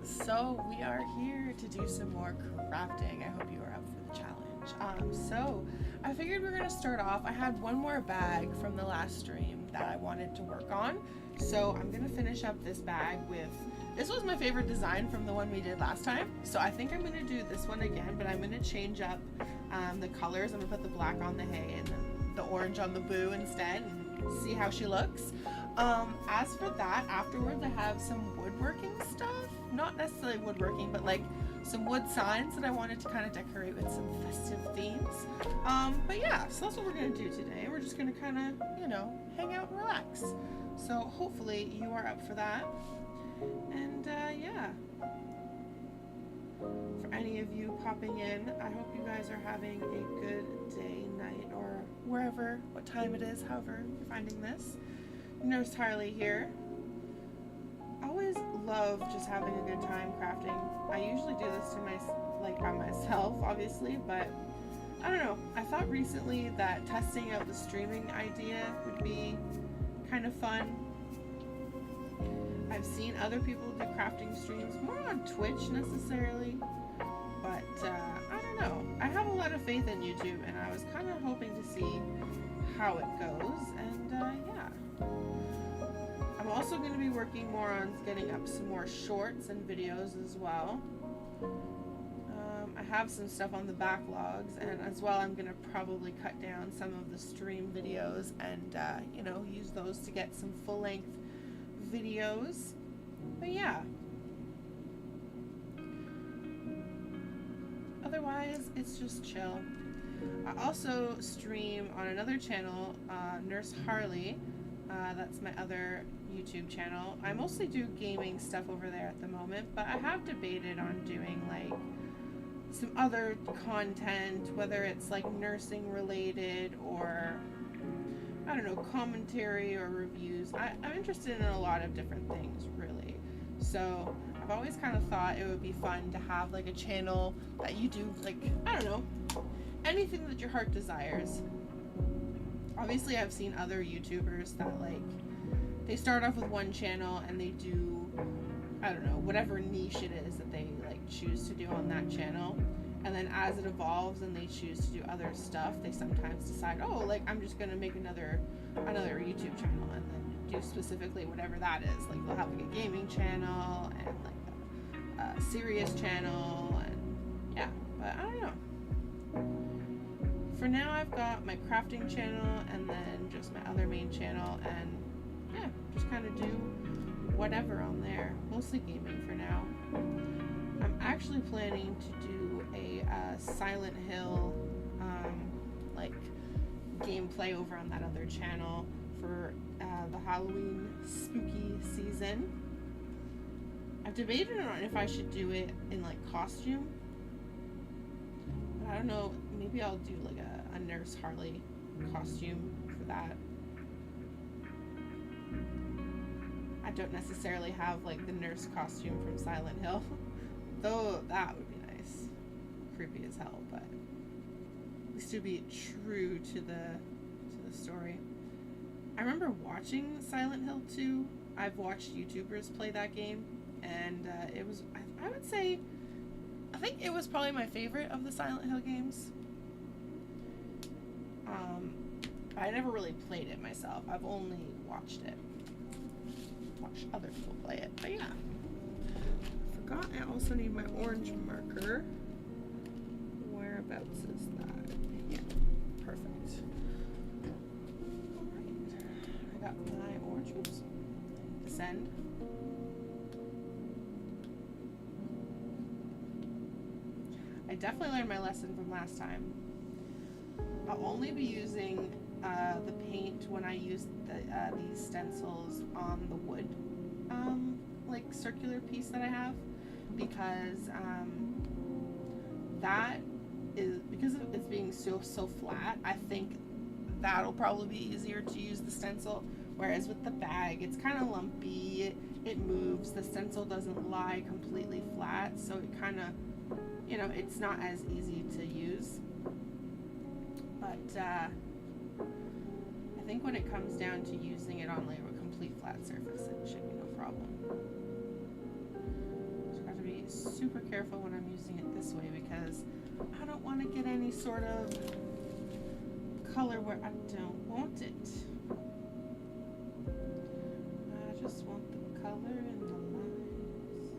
So we are here to do some more crafting. I hope you are up for the challenge. So I figured we're gonna start off. I had one more bag from the last stream that I wanted to work on. So I'm gonna finish up this bag with, this was my favorite design from the one we did last time. So I think I'm gonna do this one again, but I'm gonna change up the colors. I'm gonna put the black on the hay and then the orange on the boo instead and see how she looks. As for that, afterwards I have some woodworking stuff. Not necessarily woodworking, but like some wood signs that I wanted to kind of decorate with some festive themes. But yeah, so that's what we're gonna do today. We're just gonna kind of, hang out and relax. So hopefully you are up for that. And yeah. For any of you popping in, I hope you guys are having a good day, night, or wherever, what time it is, however you're finding this. Nurse Harley here. I always love just having a good time crafting. I usually do this by myself, obviously, but I don't know. I thought recently that testing out the streaming idea would be kind of fun. I've seen other people do crafting streams, more on Twitch necessarily, but I don't know. I have a lot of faith in YouTube, and I was kind of hoping to see how it goes, and yeah. I'm also going to be working more on getting up some more shorts and videos as well. I have some stuff on the backlogs, and as well I'm going to probably cut down some of the stream videos and, use those to get some full-length videos. But yeah. Otherwise, it's just chill. I also stream on another channel, Nurse Harley. That's my other YouTube channel. I mostly do gaming stuff over there at the moment, but I have debated on doing like some other content, whether it's like nursing related or I don't know, commentary or reviews. I'm interested in a lot of different things, really. So I've always kind of thought it would be fun to have like a channel that you do like, I don't know, anything that your heart desires. Obviously I've seen other YouTubers that like, they start off with one channel and they do, I don't know, whatever niche it is that they like choose to do on that channel. And then as it evolves and they choose to do other stuff, they sometimes decide, oh, like I'm just gonna make another YouTube channel and then do specifically whatever that is. Like they'll have like a gaming channel and like a serious channel and yeah, but I don't know. For now I've got my crafting channel and then just my other main channel and yeah, just kind of do whatever on there. Mostly gaming for now. I'm actually planning to do a Silent Hill like gameplay over on that other channel for the Halloween spooky season. I've debated on if I should do it in like costume. But I don't know, maybe I'll do like a Nurse Harley costume for that. I don't necessarily have like the nurse costume from Silent Hill. Though that would be nice. Creepy as hell, but at least to be true to the story. I remember watching Silent Hill 2. I've watched YouTubers play that game, and it was, I would say, I think it was probably my favorite of the Silent Hill games. I never really played it myself. I've only watched it. Watched other people play it, but yeah. I also need my orange marker. Whereabouts is that? Yeah, perfect. Alright, I got my orange, oops, send. I definitely learned my lesson from last time. I'll only be using the paint when I use these stencils on the wood, like circular piece that I have. Because because it's being so flat, I think that'll probably be easier to use the stencil. Whereas with the bag, it's kind of lumpy, it moves, the stencil doesn't lie completely flat, so it kind of, it's not as easy to use. But I think when it comes down to using it on like a complete flat surface, it should be no problem. super careful when I'm using it this way because I don't want to get any sort of color where I don't want it. I just want the color and the lines.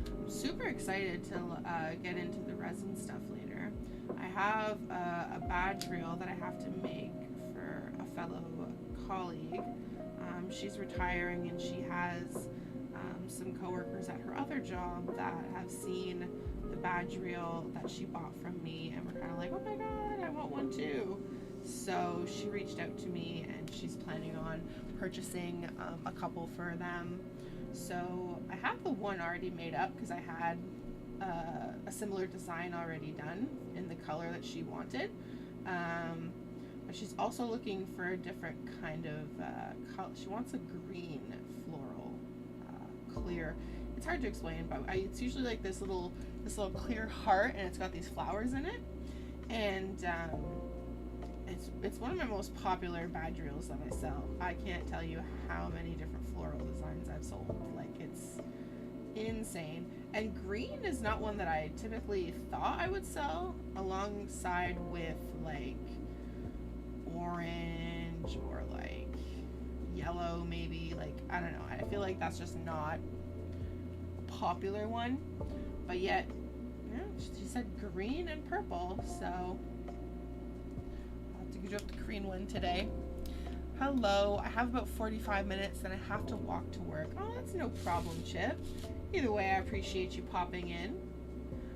I'm super excited to get into the resin stuff later. I have a badge reel that I have to make for a fellow colleague. She's retiring and she has some coworkers at her other job that have seen the badge reel that she bought from me and were kind of like, oh my god, I want one too. So she reached out to me and she's planning on purchasing a couple for them. So I have the one already made up because I had a similar design already done in the color that she wanted. But she's also looking for a different kind of color. She wants a green floral clear. It's hard to explain, but it's usually like this little clear heart, and it's got these flowers in it. And it's one of my most popular badge reels that I sell. I can't tell you how many different floral designs I've sold. Like, it's insane. And green is not one that I typically thought I would sell alongside with like orange or like yellow, maybe. Like, I don't know, I feel like that's just not a popular one, but yet, yeah, she said green and purple, so I'll have to do up the green one today. Hello, I have about 45 minutes, then I have to walk to work. Oh, that's no problem, Chip. Either way, I appreciate you popping in.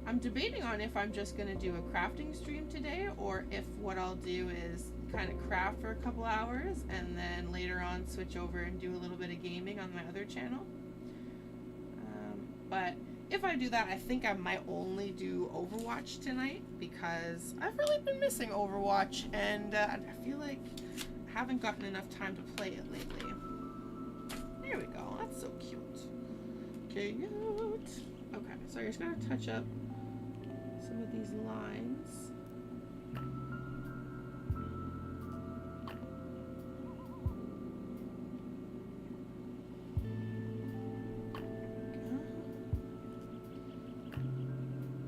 I'm debating on if I'm just going to do a crafting stream today, or if what I'll do is kind of craft for a couple hours and then later on switch over and do a little bit of gaming on my other channel. But if I do that, I think I might only do Overwatch tonight because I've really been missing Overwatch, and I feel like I haven't gotten enough time to play it lately. There we go. That's so cute. Cute. Okay, so you're just gonna touch up some of these lines.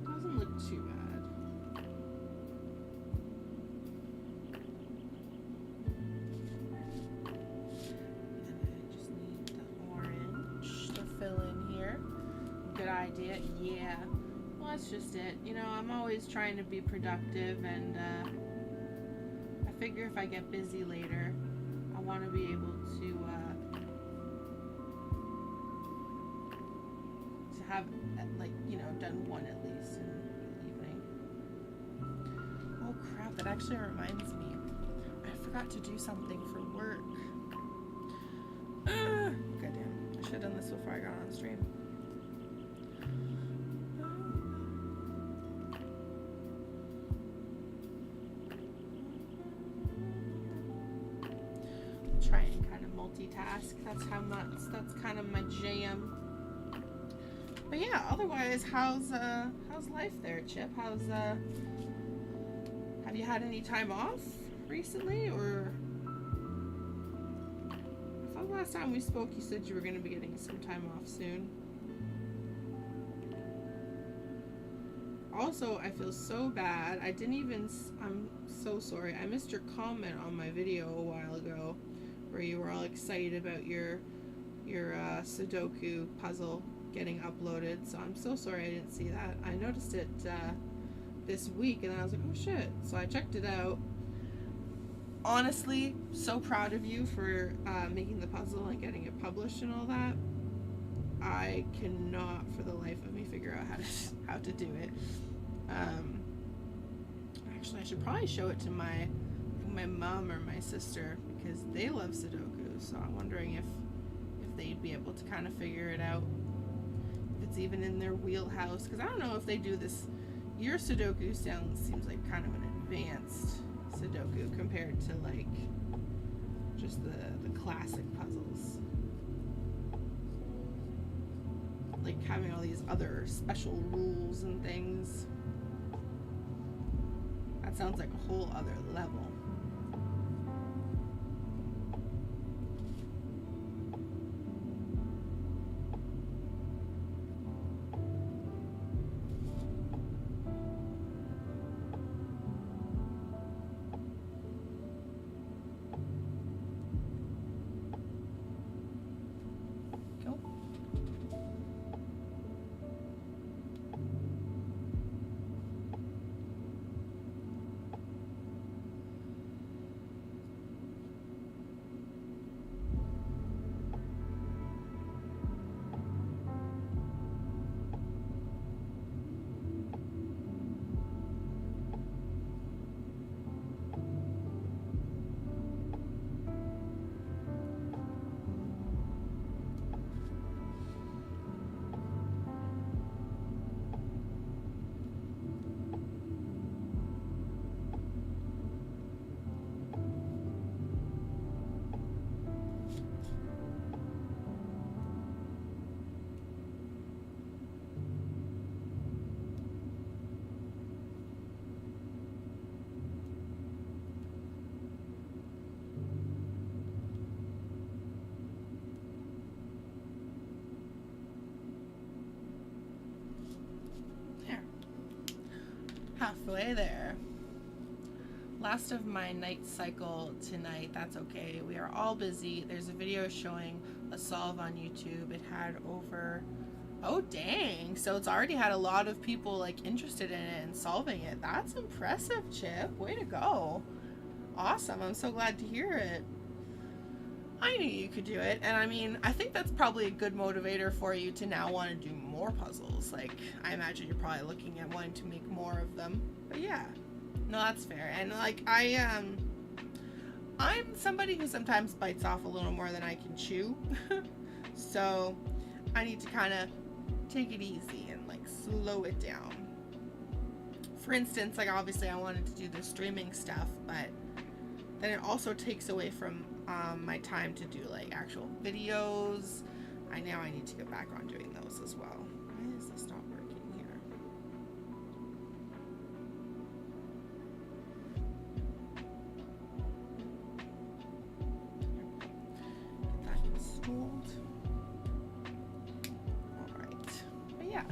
Doesn't look too bad. Idea. Yeah, well, that's just it. You know, I'm always trying to be productive, and I figure if I get busy later, I want to be able to have, like, you know, done one at least in the evening. Oh crap, that actually reminds me, I forgot to do something for work. Goddamn, I should have done this before I got on stream. Try and kind of multitask. That's kind of my jam. But yeah, otherwise, how's life there, Chip? Have you had any time off recently, or I thought last time we spoke you said you were going to be getting some time off soon. Also, I feel so bad. I'm so sorry. I missed your comment on my video a while ago where you were all excited about your Sudoku puzzle getting uploaded. So I'm so sorry I didn't see that. I noticed it this week and I was like, oh shit. So I checked it out. Honestly, so proud of you for making the puzzle and getting it published and all that. I cannot for the life of me figure out how to do it. Actually, I should probably show it to my mom or my sister because they love Sudoku, so I'm wondering if they'd be able to kind of figure it out, if it's even in their wheelhouse, because I don't know if they do this. Your Sudoku seems like kind of an advanced Sudoku compared to like just the classic puzzles, like having all these other special rules and things. That sounds like a whole other level. Halfway there. Last of my night cycle tonight. That's okay. We are all busy. There's a video showing a solve on YouTube. It had over, oh dang, so it's already had a lot of people like interested in it and solving it. That's impressive, Chip. Way to go. Awesome. I'm so glad to hear it. I knew you could do it, and I mean, I think that's probably a good motivator for you to now want to do more puzzles. Like, I imagine you're probably looking at wanting to make more of them. But yeah, no, that's fair. And like, I'm somebody who sometimes bites off a little more than I can chew. So I need to kind of take it easy and like slow it down. For instance, like obviously I wanted to do the streaming stuff, but then it also takes away from my time to do like actual videos. I need to get back on doing those as well. Why is this not working here? Get that installed. All right, but yeah.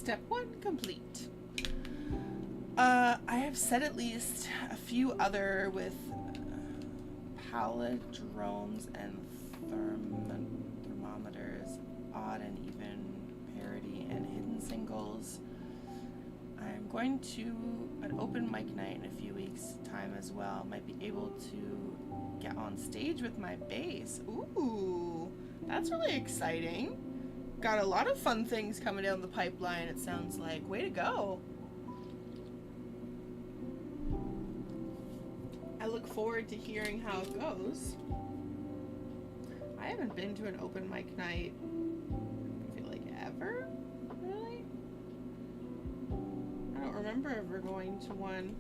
Step 1 complete. I have set at least a few other with palindromes and thermometers, odd and even, parody, and hidden singles. I'm going to an open mic night in a few weeks' time as well. Might be able to get on stage with my bass. Ooh, that's really exciting. Got a lot of fun things coming down the pipeline, it sounds like. Way to go. I look forward to hearing how it goes. I haven't been to an open mic night, I feel like, ever, really? I don't remember ever going to one.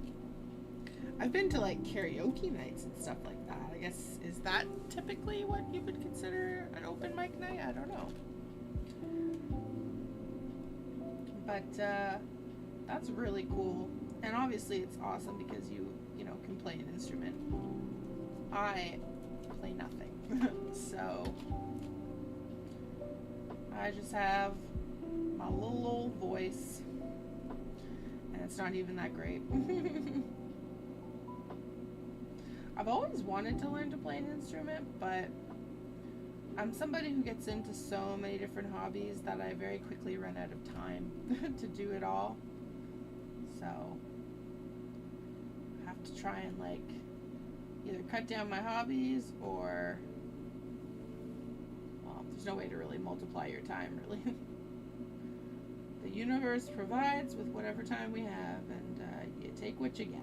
I've been to like karaoke nights and stuff like that. I guess, is that typically what you would consider an open mic night? I don't know. But that's really cool. And obviously it's awesome because you know, can play an instrument. I play nothing. So I just have my little old voice, and it's not even that great. I've always wanted to learn to play an instrument, but I'm somebody who gets into so many different hobbies that I very quickly run out of time to do it all. So I have to try and like either cut down my hobbies, or well, there's no way to really multiply your time, really. The universe provides with whatever time we have, and you take what you get.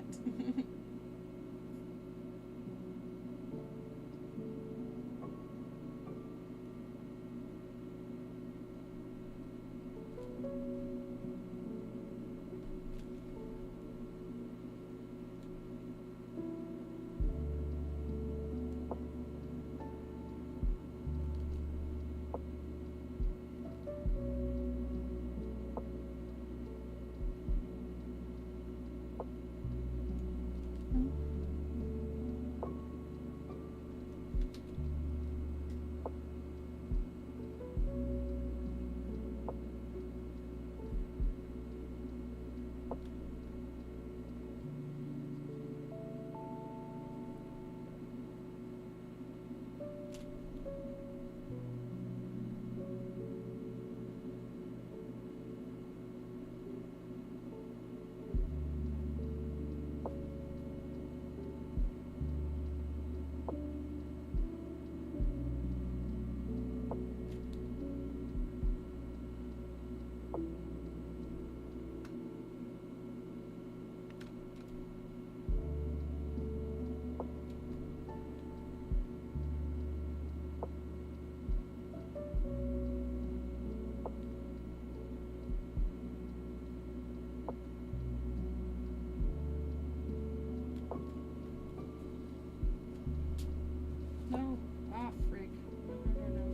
No. Ah, frig. No.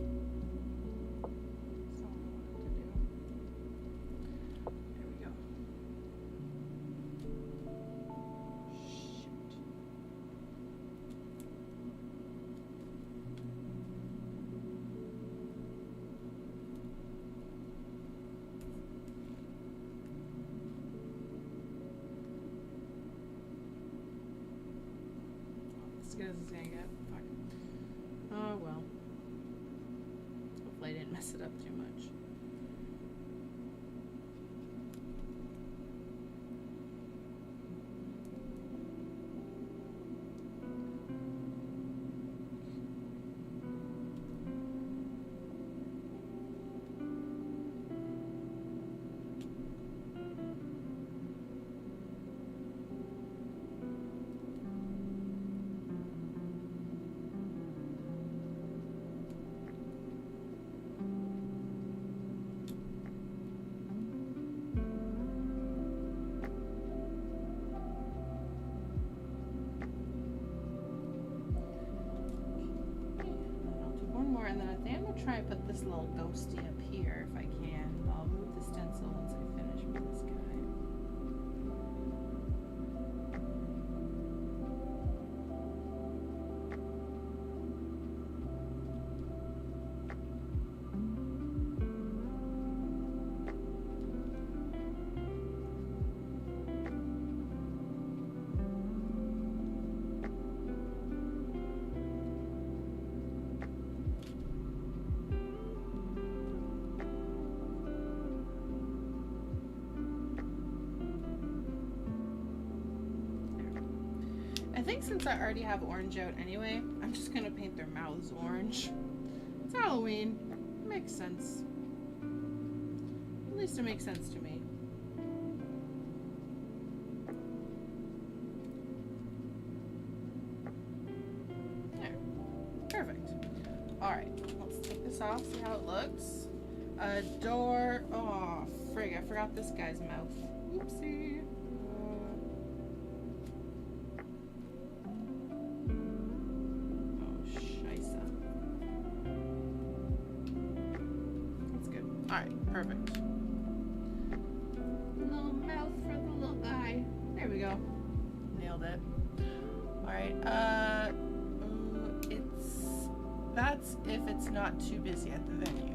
That's not what I wanted to do. There we go. Shoot. As good as it's gonna get. Fuck. Oh well. Hopefully I didn't mess it up too much. And then I think I'm going to try and put this little ghosty up here if I can. I'll move the stencil once I finish with this guy. think since I already have orange out anyway, I'm just gonna paint their mouths orange. It's Halloween. It makes sense. At least it makes sense to me. There. Perfect. Alright, let's take this off, see how it looks. A door. Oh, frig, I forgot this guy's mouth. Oopsie. Oh, scheisse. That's good. Alright, perfect. Little mouth for the little guy. There we go. Nailed it. Alright, that's if it's not too busy at the venue.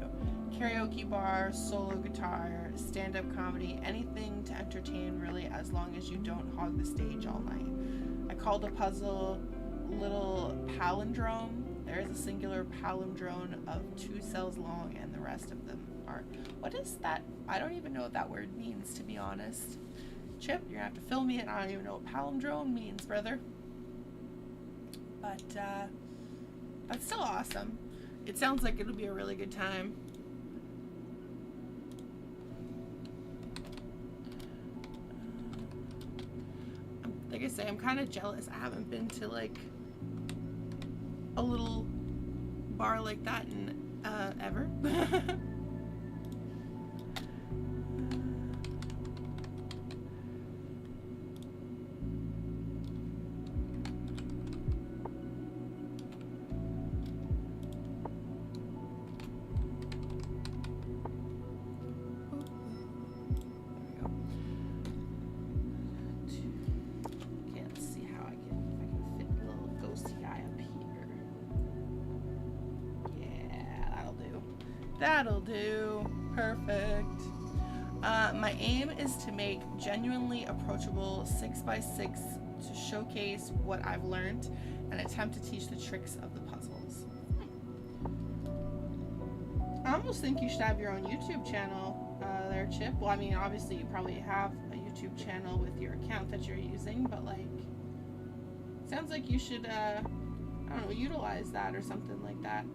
Karaoke bar, solo guitar, stand-up comedy, anything to entertain really, as long as you don't hog the stage all night. I called a puzzle little palindrome. There is a singular palindrome of 2 cells long and the rest of them are. What is that? I don't even know what that word means, to be honest. Chip, you're gonna have to fill me in. I don't even know what palindrome means, brother. But that's still awesome. It sounds like it'll be a really good time. Like I say, I'm kind of jealous. I haven't been to like a little bar like that in ever. That'll do. Perfect. My aim is to make genuinely approachable 6x6 to showcase what I've learned and attempt to teach the tricks of the puzzles. I almost think you should have your own YouTube channel there, Chip. Well, I mean, obviously you probably have a YouTube channel with your account that you're using, but like, sounds like you should, I don't know, utilize that or something like that.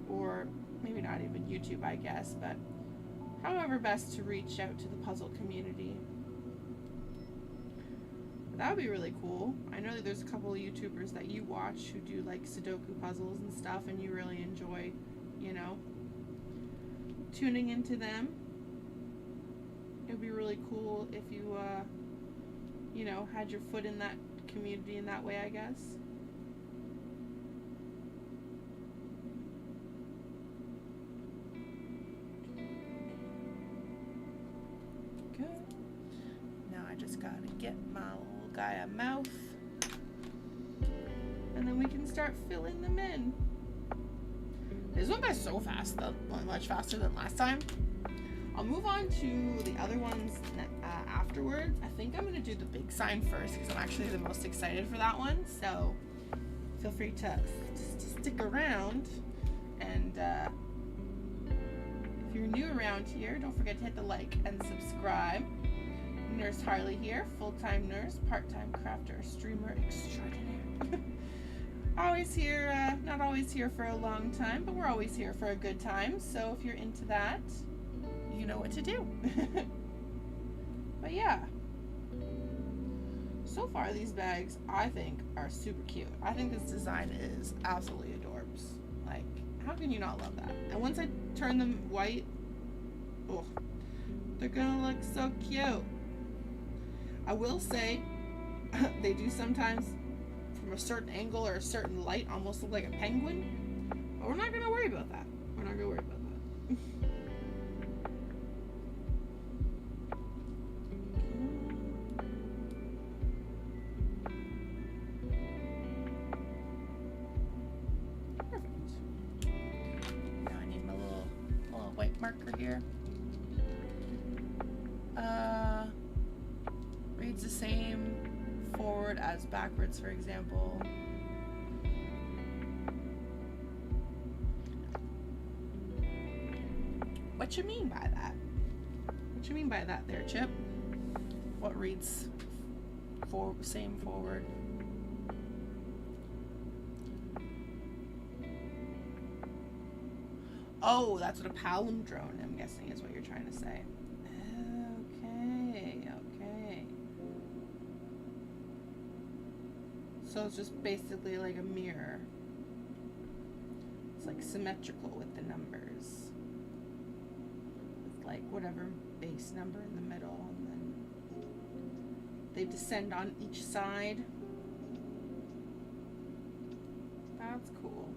Or maybe not even YouTube, I guess, but however best to reach out to the puzzle community. That would be really cool. I know that there's a couple of YouTubers that you watch who do like Sudoku puzzles and stuff, and you really enjoy, you know, tuning into them. It would be really cool if you, you know, had your foot in that community in that way, I guess. Get my little guy a mouth, and then we can start filling them in. This went by so fast, though, much faster than last time. I'll move on to the other ones afterwards. I think I'm going to do the big sign first because I'm actually the most excited for that one, so feel free to stick around. And if you're new around here, don't forget to hit the like and subscribe. Nurse Harley here, full-time nurse, part-time crafter, streamer extraordinaire. Always here, not always here for a long time, but we're always here for a good time. So if you're into that, you know what to do. But yeah, so far these bags I think are super cute. I think this design is absolutely adorbs. Like, how can you not love that? And once I turn them white, oh, they're gonna look so cute. I will say, they do sometimes, from a certain angle or a certain light, almost look like a penguin. But we're not going to worry about that. We're not going to worry about that. Perfect. Now I need my little white marker here. Reads the same forward as backwards, for example. What you mean by that? What you mean by that there, Chip? What reads same forward? Oh, that's what a palindrome, I'm guessing, is what you're trying to say. Okay, okay. So it's just basically like a mirror. It's like symmetrical with the numbers. With like whatever base number in the middle, and then they descend on each side. That's cool.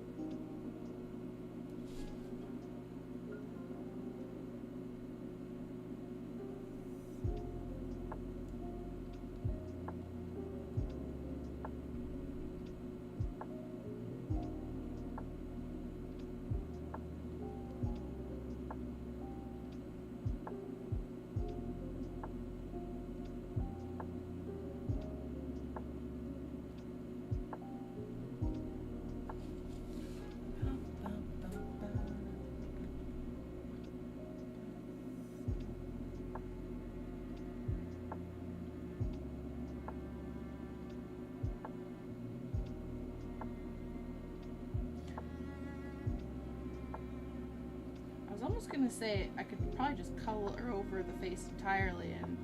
I was almost gonna say I could probably just color over the face entirely and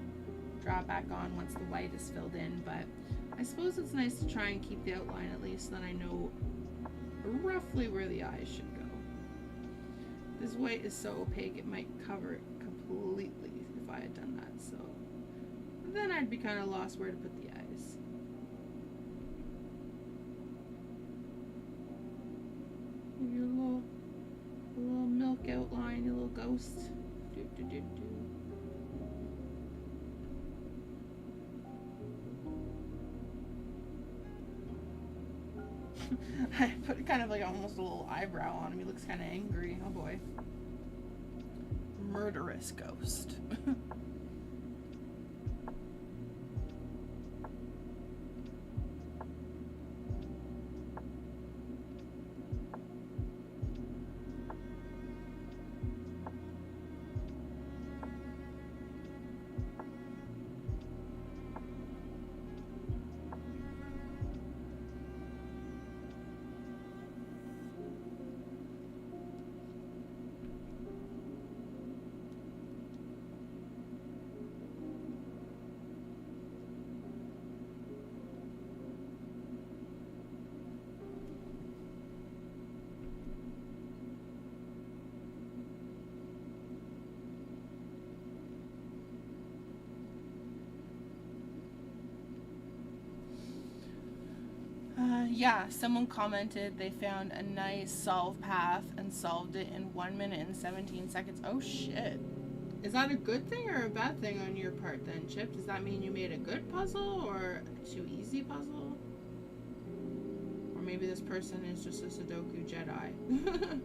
draw it back on once the white is filled in, but I suppose it's nice to try and keep the outline at least, then I know roughly where the eyes should go. This white is so opaque it might cover it completely if I had done that, so then I'd be kind of lost where to put the eyes. Your little milk outline, your little ghost. Do, do, do, do. I put kind of like almost a little eyebrow on him. He looks kind of angry. Oh boy. Murderous ghost. Yeah, someone commented they found a nice solve path and solved it in 1 minute and 17 seconds. Oh shit. Is that a good thing or a bad thing on your part then, Chip? Does that mean you made a good puzzle or a too easy puzzle? Or maybe this person is just a Sudoku Jedi.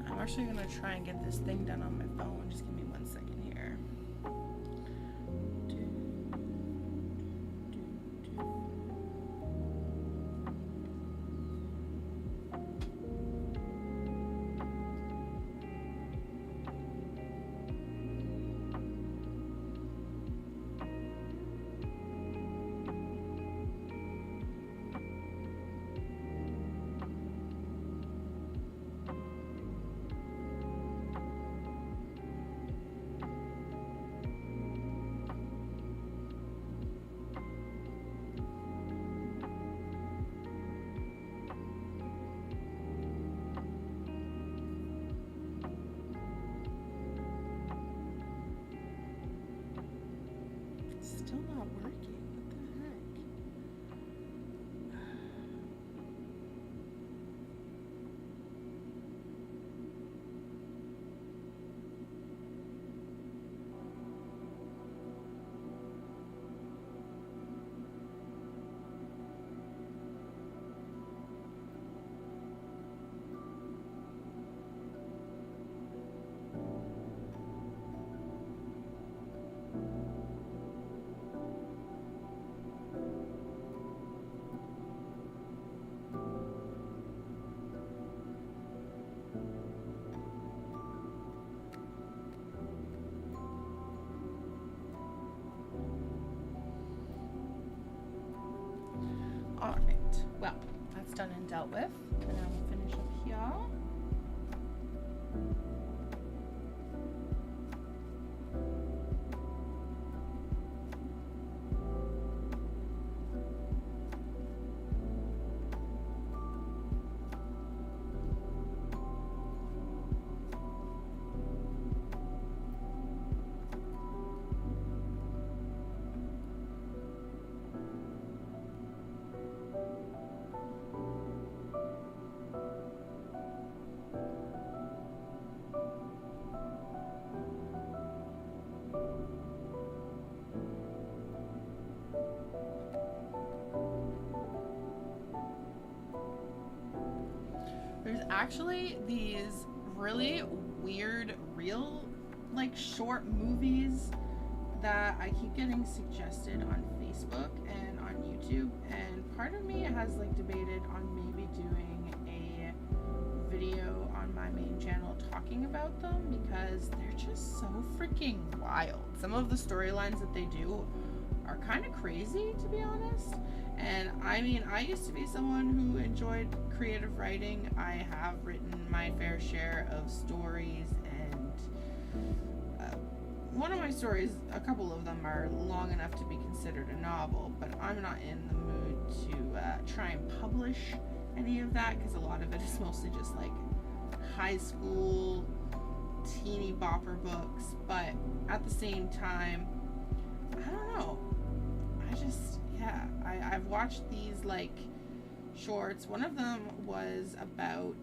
I'm actually gonna try and get this thing done on my phone. Just give me 1 second here. still not working. What the heck? Alright, well, that's done and dealt with. And now we'll finish up here. There's actually these really weird, real, like, short movies that I keep getting suggested on Facebook and on YouTube, and part of me has, like, debated on maybe doing a video on my main channel talking about them, because they're just so freaking wild. Some of the storylines that they do are kind of crazy, to be honest. And I mean, I used to be someone who enjoyed creative writing. I have written my fair share of stories, and one of my stories, a couple of them are long enough to be considered a novel, but I'm not in the mood to try and publish any of that, because a lot of it is mostly just like high school teeny bopper books. But at the same time, I don't know, I've watched these like shorts. One of them was about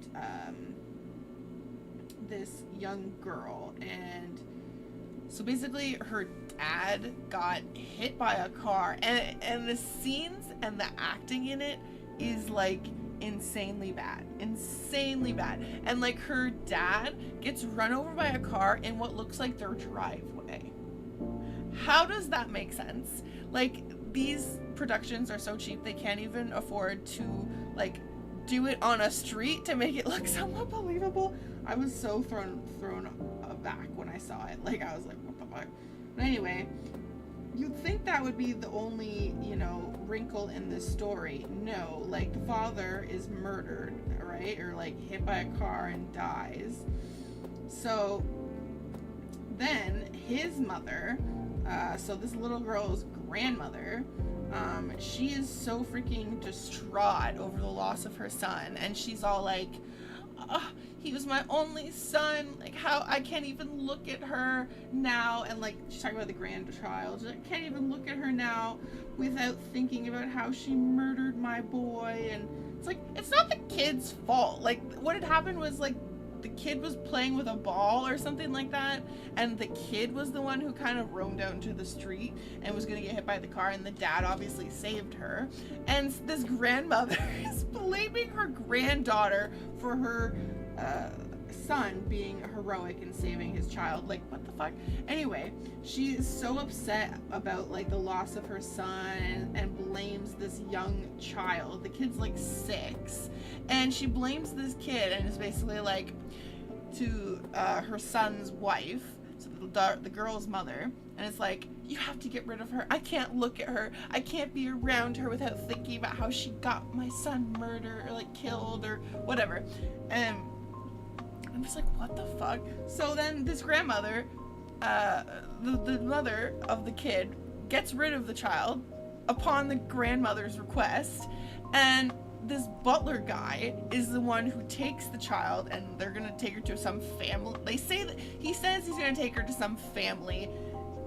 this young girl, and so basically her dad got hit by a car, and the scenes and the acting in it is like insanely bad, and like her dad gets run over by a car in what looks like their driveway. How does that make sense? Like, these productions are so cheap they can't even afford to like do it on a street to make it look somewhat believable. I was so thrown aback when I saw it. Like, I was like, what the fuck? But anyway, you'd think that would be the only, you know, wrinkle in this story. No, like, the father is murdered, right? Or like hit by a car and dies. So then his mother, so this little girl's grandmother, she is so freaking distraught over the loss of her son, and she's all like, oh, he was my only son, like, how I can't even look at her now, and like, she's talking about the grandchild, she's like, I can't even look at her now without thinking about how she murdered my boy. And it's like, it's not the kid's fault. Like, what had happened was, like, the kid was playing with a ball or something like that, and the kid was the one who kind of roamed out into the street and was gonna get hit by the car, and the dad obviously saved her. And this grandmother is blaming her granddaughter for her son being heroic and saving his child. Like, what the fuck? Anyway, she is so upset about like the loss of her son, and blames this young child. The kid's like 6, and she blames this kid, and is basically like, to her son's wife, so the girl's mother, and it's like, you have to get rid of her. I can't look at her. I can't be around her without thinking about how she got my son murdered or like killed or whatever. And I'm just like, what the fuck? So then this grandmother, the mother of the kid, gets rid of the child upon the grandmother's request, and this butler guy is the one who takes the child, and they're gonna take her to some family. They say that he says he's gonna take her to some family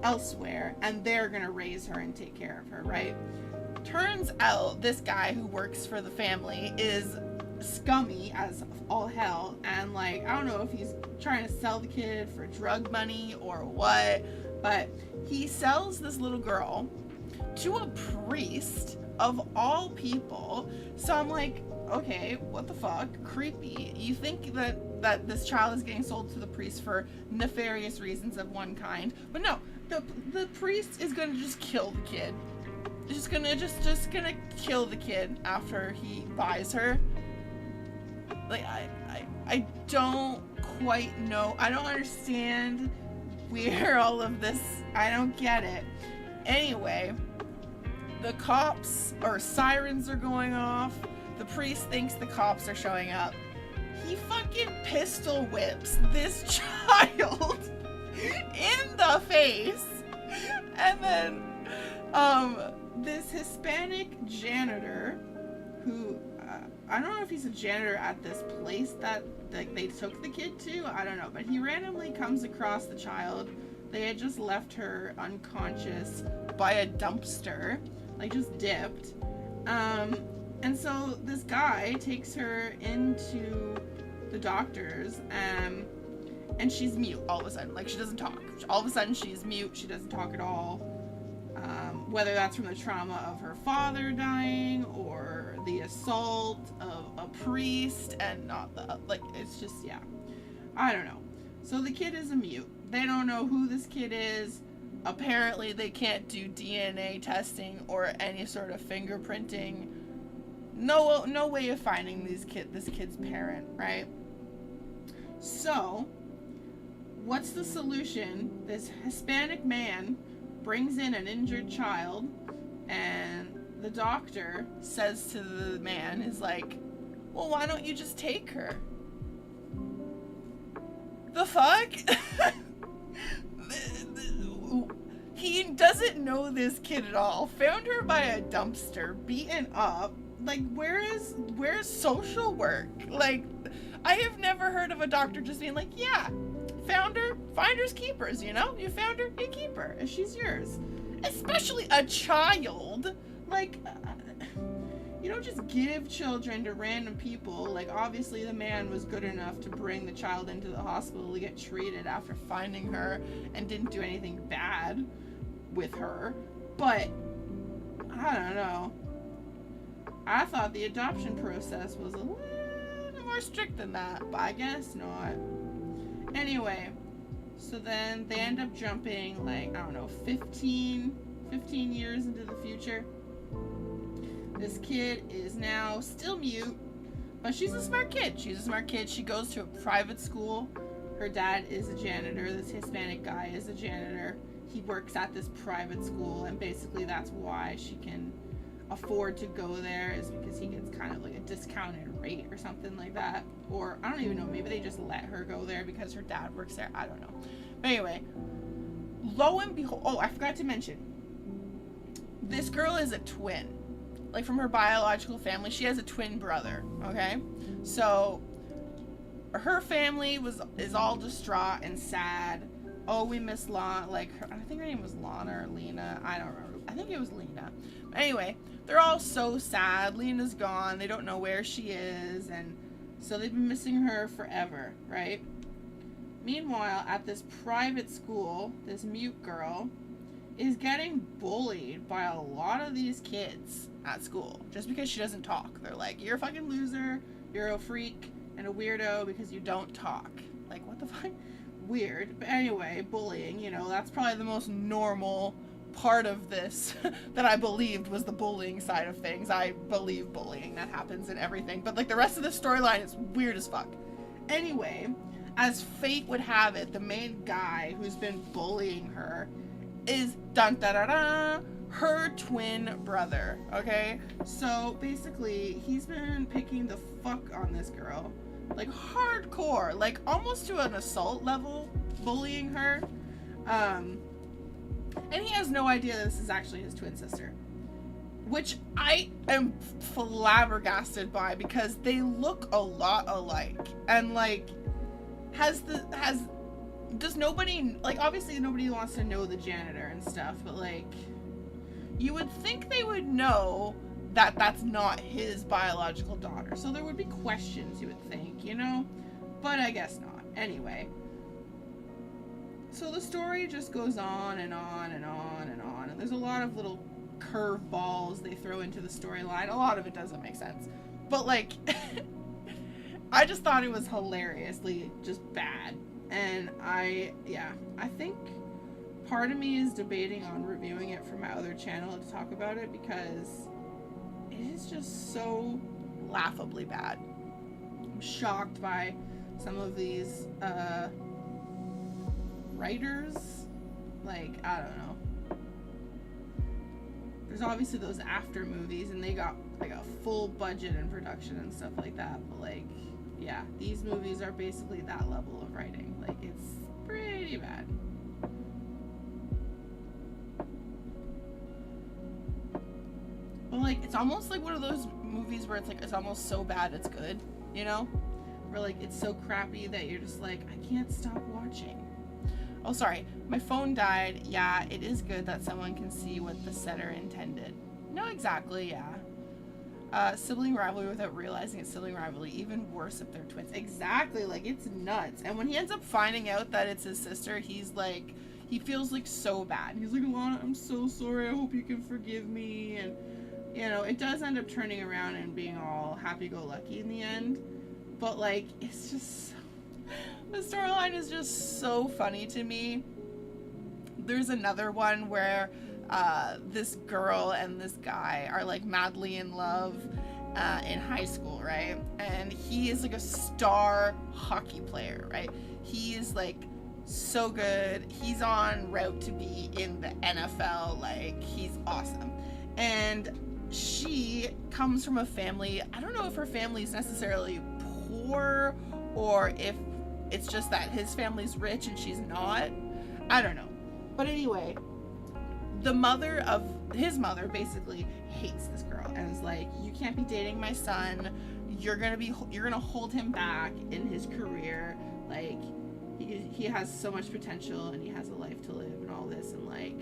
elsewhere, and they're gonna raise her and take care of her, right? Turns out this guy who works for the family is scummy as all hell, and like, I don't know if he's trying to sell the kid for drug money or what, but he sells this little girl to a priest of all people. So I'm like, okay, what the fuck? Creepy. You think that this child is getting sold to the priest for nefarious reasons of one kind, but no, the priest is gonna just kill the kid. Just gonna kill the kid after he buys her. Like, I don't quite know. I don't understand where all of this, I don't get it. Anyway, the cops or sirens are going off. The priest thinks the cops are showing up. He fucking pistol whips this child in the face. And then, this Hispanic janitor who, I don't know if he's a janitor at this place that they took the kid to, I don't know, but he randomly comes across the child. They had just left her unconscious by a dumpster, like just dipped. And so this guy takes her into the doctor's, and she's mute all of a sudden. Like, she doesn't talk. All of a sudden she's mute, she doesn't talk at all. Whether that's from the trauma of her father dying or the assault of a priest and not the, like, it's just, yeah. I don't know. So the kid is a mute. They don't know who this kid is. Apparently they can't do DNA testing or any sort of fingerprinting. No way of finding this kid's parent, right? So, what's the solution? This Hispanic man brings in an injured child, and the doctor says to the man, is like, well, why don't you just take her? The fuck? He doesn't know this kid at all. Found her by a dumpster, beaten up. Like, where's social work? Like, I have never heard of a doctor just being like, yeah, found her, finders keepers, you know? You found her, you keep her. She's yours. Especially a child. Like, you don't just give children to random people. Like, obviously the man was good enough to bring the child into the hospital to get treated after finding her and didn't do anything bad with her. But, I don't know. I thought the adoption process was a little more strict than that, but I guess not. Anyway, so then they end up jumping, like, I don't know, 15 years into the future. This kid is now still mute, but she's a smart kid. She goes to a private school. Her dad is a janitor. This Hispanic guy is a janitor. He works at this private school, and basically that's why she can afford to go there, is because he gets kind of like a discounted rate or something like that. Or I don't even know, maybe they just let her go there because her dad works there. I don't know. But anyway, lo and behold, oh, I forgot to mention, this girl is a twin. Like, from her biological family, she has a twin brother, okay? So her family is all distraught and sad. Oh, we miss Lana. Like, I think her name was Lana or Lena. I don't remember. I think it was Lena. But anyway, they're all so sad. Lena's gone. They don't know where she is. And so they've been missing her forever, right? Meanwhile, at this private school, this mute girl is getting bullied by a lot of these kids at school just because she doesn't talk. They're like, you're a fucking loser. You're a freak and a weirdo because you don't talk. Like, what the fuck? Weird. But anyway, bullying, you know, that's probably the most normal part of this that I believed was the bullying side of things. I believe bullying, that happens in everything, but like the rest of the storyline is weird as fuck. Anyway, as fate would have it, the main guy who's been bullying her is her twin brother. Okay, so basically he's been picking the fuck on this girl, like hardcore, like almost to an assault level, bullying her. And he has no idea this is actually his twin sister, which I am flabbergasted by because they look a lot alike, and like has does nobody, like, obviously nobody wants to know the janitor and stuff, but, like, you would think they would know that that's not his biological daughter. So there would be questions, you would think, you know? But I guess not. Anyway. So the story just goes on and on and on and on. And there's a lot of little curveballs they throw into the storyline. A lot of it doesn't make sense. But, like, I just thought it was hilariously just bad. And I think part of me is debating on reviewing it for my other channel to talk about it, because it is just so laughably bad. I'm shocked by some of these writers. Like, I don't know. There's obviously those after movies, and they got like a full budget and production and stuff like that, but, like, yeah, these movies are basically that level of writing. Like, it's pretty bad. But, like, it's almost like one of those movies where it's like, it's almost so bad it's good, you know? Where, like, it's so crappy that you're just like, I can't stop watching. Oh, sorry, my phone died. Yeah, it is good that someone can see what the setter intended. No, exactly, yeah. Sibling rivalry without realizing it's sibling rivalry. Even worse if they're twins. Exactly, like, it's nuts. And when he ends up finding out that it's his sister, he's like, he feels like so bad. He's like, Alana, I'm so sorry. I hope you can forgive me. And, you know, it does end up turning around and being all happy-go-lucky in the end. But, like, it's just, the storyline is just so funny to me. There's another one where this girl and this guy are, like, madly in love in high school, right? And he is, like, a star hockey player, right? He is, like, so good. He's on route to be in the NFL. Like, he's awesome. And she comes from a family, I don't know if her family is necessarily poor or if it's just that his family's rich and she's not. I don't know. But anyway, the mother of his mother basically hates this girl and is like, you can't be dating my son. You're gonna hold him back in his career. Like, he has so much potential and he has a life to live and all this, and, like,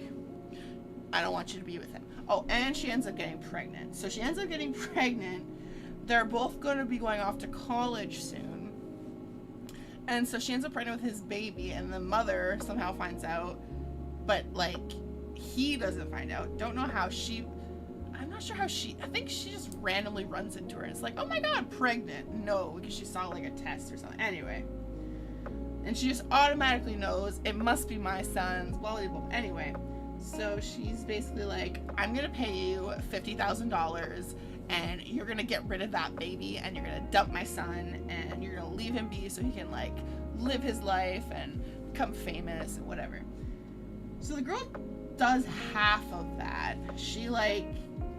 I don't want you to be with him. Oh, and she ends up getting pregnant. So she ends up getting pregnant. They're both going to be going off to college soon. And so she ends up pregnant with his baby, and the mother somehow finds out, but, like, he doesn't find out. Don't know how I'm not sure how I think she just randomly runs into her and it's like, oh my god, pregnant. No, because she saw, like, a test or something. Anyway. And she just automatically knows it must be my son's, blah, blah, blah. Anyway. So she's basically like, I'm going to pay you $50,000 and you're going to get rid of that baby and you're going to dump my son and you're going to leave him be so he can, like, live his life and become famous and whatever. So the girl does half of that. She, like,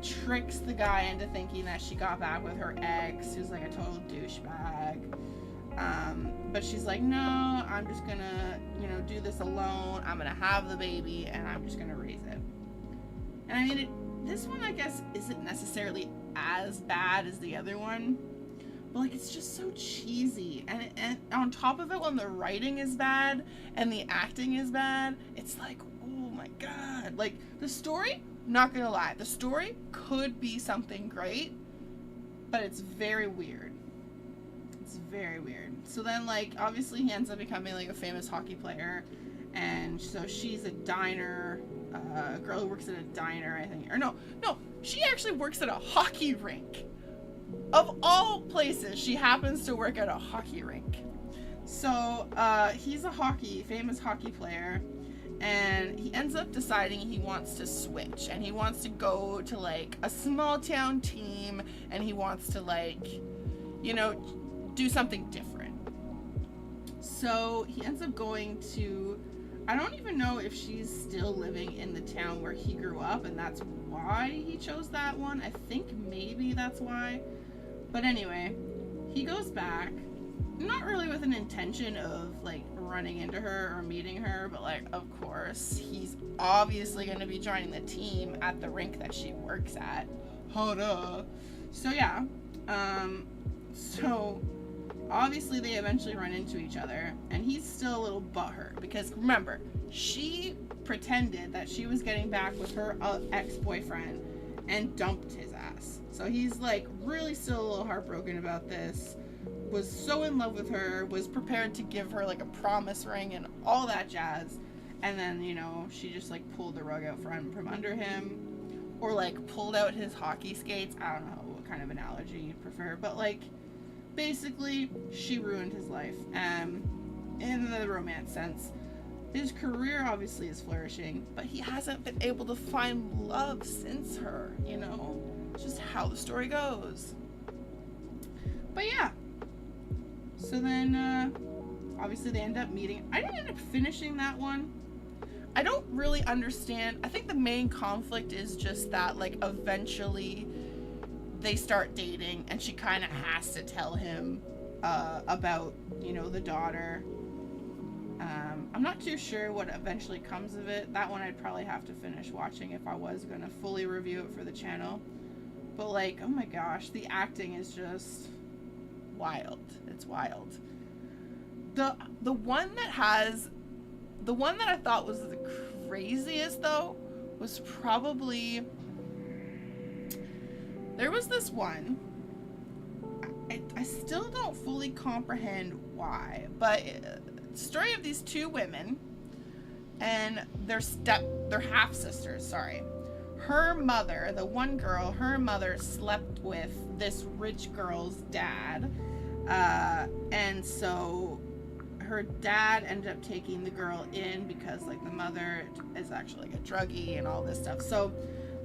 tricks the guy into thinking that she got back with her ex, who's, like, a total douchebag. But she's like, no, I'm just gonna, you know, do this alone. I'm gonna have the baby and I'm just gonna raise it. And I mean, this one, I guess, isn't necessarily as bad as the other one, but, like, it's just so cheesy. And on top of it, when the writing is bad and the acting is bad, it's like, oh my god. Like, the story, not gonna lie, the story could be something great, but it's very weird. It's very weird. So then, like, obviously he ends up becoming, like, a famous hockey player, and so she's a diner, a girl who works at a diner, I think, or no, she actually works at a hockey rink. Of all places, she happens to work at a hockey rink. So, he's a famous hockey player, and he ends up deciding he wants to switch, and he wants to go to, like, a small town team, and he wants to, like, you know, do something different. So he ends up going to, I don't even know if she's still living in the town where he grew up and that's why he chose that one. I think maybe that's why. But anyway, he goes back, not really with an intention of, like, running into her or meeting her, but, like, of course, he's obviously going to be joining the team at the rink that she works at. Hold up. So yeah, so Obviously, they eventually run into each other, and he's still a little butthurt because remember, she pretended that she was getting back with her ex-boyfriend and dumped his ass. So he's like really still a little heartbroken about this. Was so in love with her, was prepared to give her like a promise ring and all that jazz. And then, you know, she just like pulled the rug out from under him, or like pulled out his hockey skates. I don't know what kind of analogy you prefer, but like basically she ruined his life. In the romance sense, his career obviously is flourishing, but he hasn't been able to find love since her, you know? It's just how the story goes. But yeah. So then, obviously they end up meeting. I didn't end up finishing that one. I don't really understand. I think the main conflict is just that, like, eventually they start dating and she kind of has to tell him about, you know, the daughter. I'm not too sure what eventually comes of it. That one I'd probably have to finish watching if I was going to fully review it for the channel. But, like, oh my gosh, the acting is just wild. It's wild. The one that I thought was the craziest, though, was probably... There was this one. I still don't fully comprehend why, but... story of these two women and their half sisters, sorry. Her mother, the one girl, her mother slept with this rich girl's dad, and so her dad ended up taking the girl in because like the mother is actually like a druggie and all this stuff. So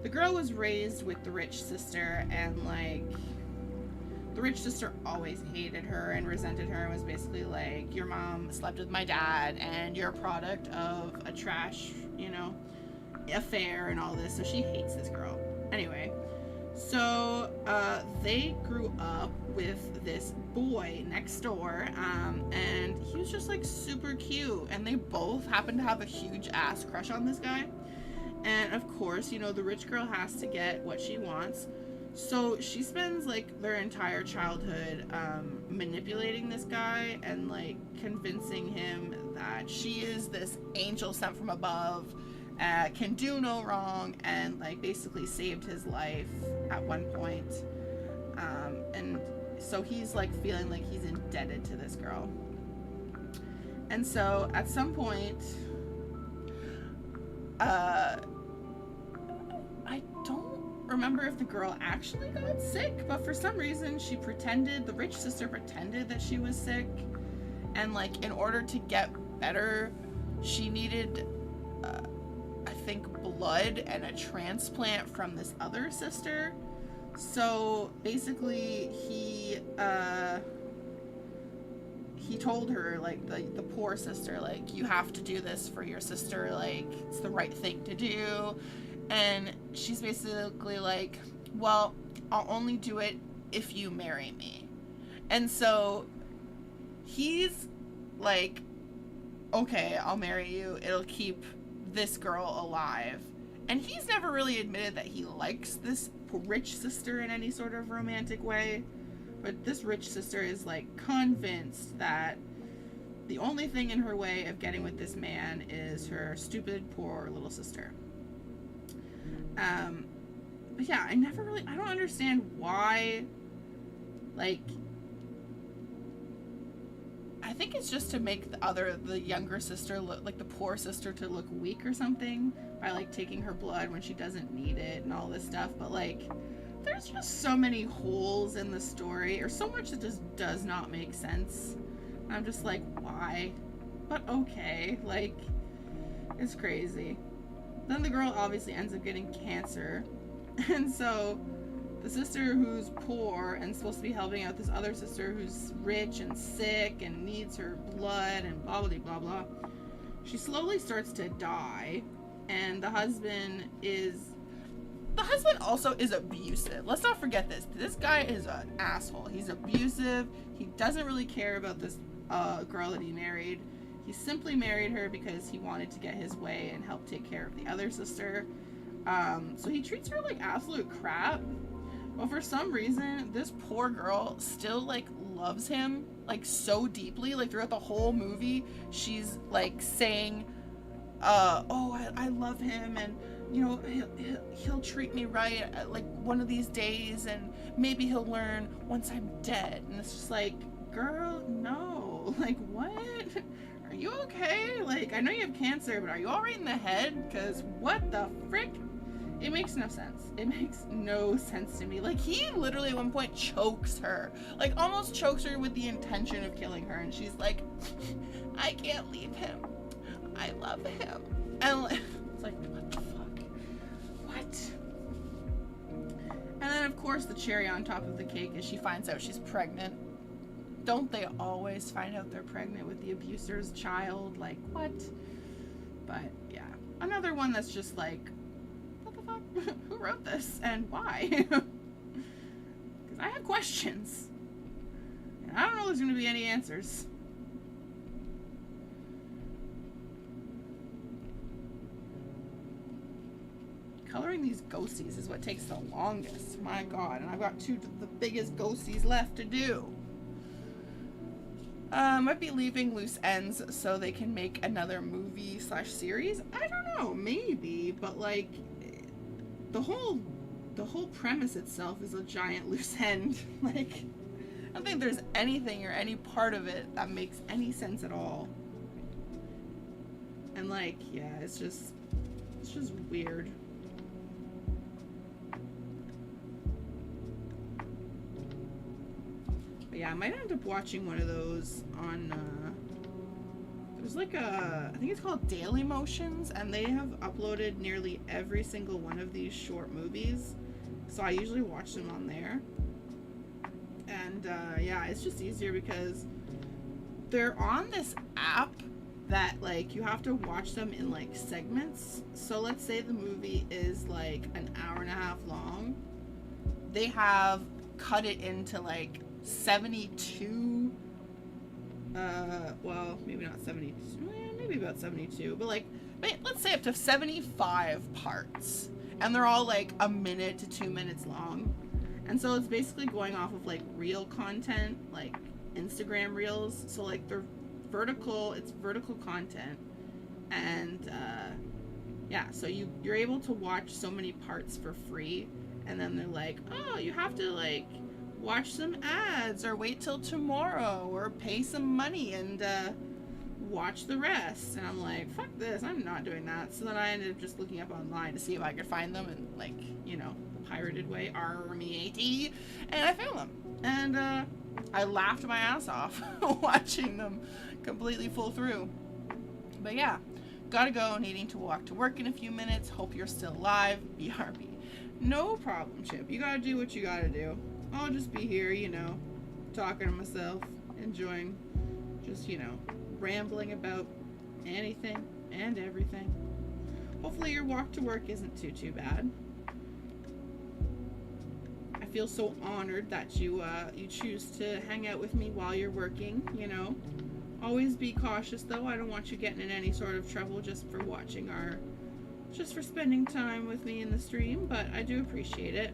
the girl was raised with the rich sister, and like the rich sister always hated her and resented her and was basically like, your mom slept with my dad and you're a product of a trash, you know, affair and all this. So she hates this girl. Anyway, so they grew up with this boy next door, and he was just like super cute, and they both happened to have a huge ass crush on this guy. And of course, you know, the rich girl has to get what she wants. So she spends like their entire childhood manipulating this guy and like convincing him that she is this angel sent from above, can do no wrong, and like basically saved his life at one point. And so he's like feeling like he's indebted to this girl. And so at some point, I don't remember if the girl actually got sick, but for some reason the rich sister pretended that she was sick, and like in order to get better she needed I think blood and a transplant from this other sister. So basically he told her, like the poor sister, like, you have to do this for your sister, like it's the right thing to do. And she's basically like, well, I'll only do it if you marry me. And so he's like, okay, I'll marry you. It'll keep this girl alive. And he's never really admitted that he likes this rich sister in any sort of romantic way. But this rich sister is like convinced that the only thing in her way of getting with this man is her stupid, poor little sister. But yeah, I don't understand why, like, I think it's just to make the younger sister look, like the poor sister, to look weak or something, by like taking her blood when she doesn't need it and all this stuff. But like, there's just so many holes in the story, or so much that just does not make sense. I'm just like, why? But okay, like, it's crazy. Then the girl obviously ends up getting cancer. And so the sister who's poor and supposed to be helping out this other sister who's rich and sick and needs her blood and blah, blah, blah, blah, she slowly starts to die. And the husband also is abusive. Let's not forget this. This guy is an asshole. He's abusive. He doesn't really care about this girl that he married. He simply married her because he wanted to get his way and help take care of the other sister. So he treats her like absolute crap. But for some reason, this poor girl still like loves him like so deeply. Like throughout the whole movie, she's like saying, oh, I love him, and you know he'll treat me right like one of these days, and maybe he'll learn once I'm dead. And it's just like, girl, no. Like, what? Are you okay? Like, I know you have cancer, but are you all right in the head? Because what the frick? It makes no sense. It makes no sense to me. Like, he literally at one point chokes her. Like, almost chokes her with the intention of killing her. And she's like, I can't leave him. I love him. And it's like, what the fuck? What? And then, of course, the cherry on top of the cake is she finds out she's pregnant. Don't they always find out they're pregnant with the abuser's child? Like, what? But, yeah. Another one that's just like, who wrote this and why? Because I have questions. And I don't know if there's going to be any answers. Coloring these ghosties is what takes the longest. My God. And I've got two of the biggest ghosties left to do. Might be leaving loose ends so they can make another movie / series. I don't know. Maybe. But like, the whole premise itself is a giant loose end. Like, I don't think there's anything or any part of it that makes any sense at all. And like, yeah, it's just weird. But yeah, I might end up watching one of those on there's like I think it's called Daily Motions, and they have uploaded nearly every single one of these short movies. So I usually watch them on there. And yeah, it's just easier because they're on this app that like you have to watch them in like segments. So let's say the movie is like an hour and a half long. They have cut it into like 72 well, maybe not 72, maybe about 72, but like, let's say up to 75 parts, and they're all like a minute to 2 minutes long. And so it's basically going off of like reel content, like Instagram reels. So like they're vertical, it's vertical content. And yeah, so you're able to watch so many parts for free, and then they're like, oh, you have to like watch some ads or wait till tomorrow or pay some money and watch the rest. And I'm like, fuck this, I'm not doing that. So then I ended up just looking up online to see if I could find them in like, you know, the pirated way, R-M-E-A-T, and I found them. And I laughed my ass off watching them completely full through. But yeah, gotta go, needing to walk to work in a few minutes. Hope you're still alive. BRB. No problem, Chip. You gotta do what you gotta do. I'll just be here, you know, talking to myself, enjoying, just, you know, rambling about anything and everything. Hopefully your walk to work isn't too bad. I feel so honored that you choose to hang out with me while you're working, you know. Always be cautious though. I don't want you getting in any sort of trouble just for spending time with me in the stream, but I do appreciate it.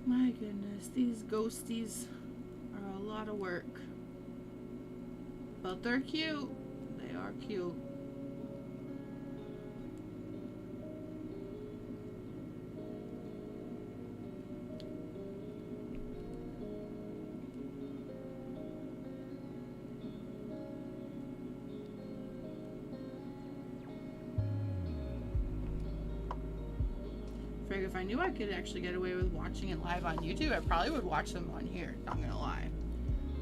My goodness, these ghosties are a lot of work. But they're cute. They are cute. If I knew I could actually get away with watching it live on YouTube, I probably would watch them on here, not gonna lie.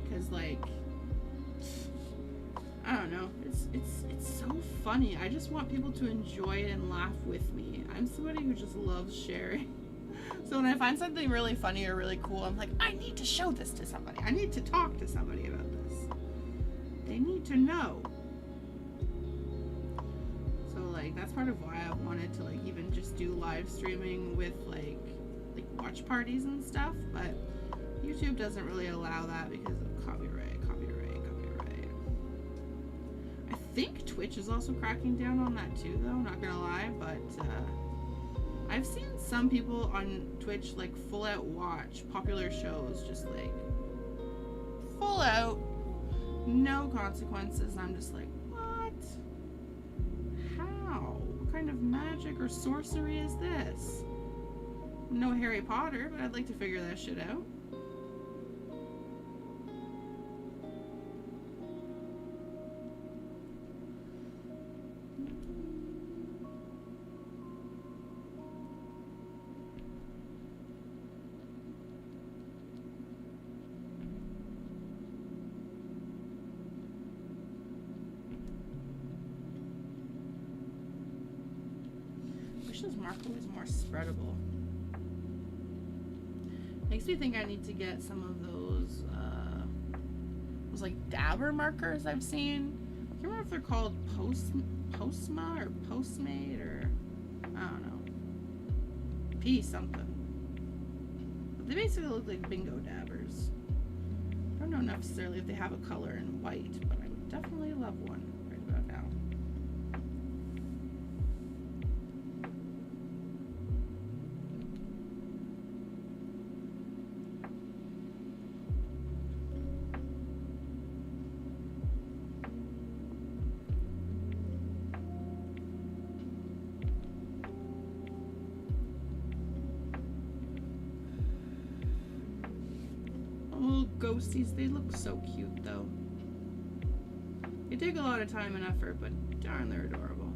Because like, I don't know, it's so funny. I just want people to enjoy it and laugh with me. I'm somebody who just loves sharing. So when I find something really funny or really cool, I'm like, I need to show this to somebody. I need to talk to somebody about this. They need to know. Like, that's part of why I wanted to like even just do live streaming with like like watch parties and stuff, but YouTube doesn't really allow that because of copyright. I think Twitch is also cracking down on that too, though, not gonna lie, but I've seen some people on Twitch like full out watch popular shows, just like full out, no consequences. I'm just like, what? How? What kind of magic or sorcery is this? No Harry Potter, but I'd like to figure that shit out. This marker was more spreadable. Makes me think I need to get some of those like dabber markers I've seen. I can't remember if they're called Postma or Postmate or I don't know. P something. But they basically look like bingo dabbers. I don't know necessarily if they have a color in white, but I would definitely love one right about now. Ghosties, they look so cute though. They take a lot of time and effort, but darn, they're adorable.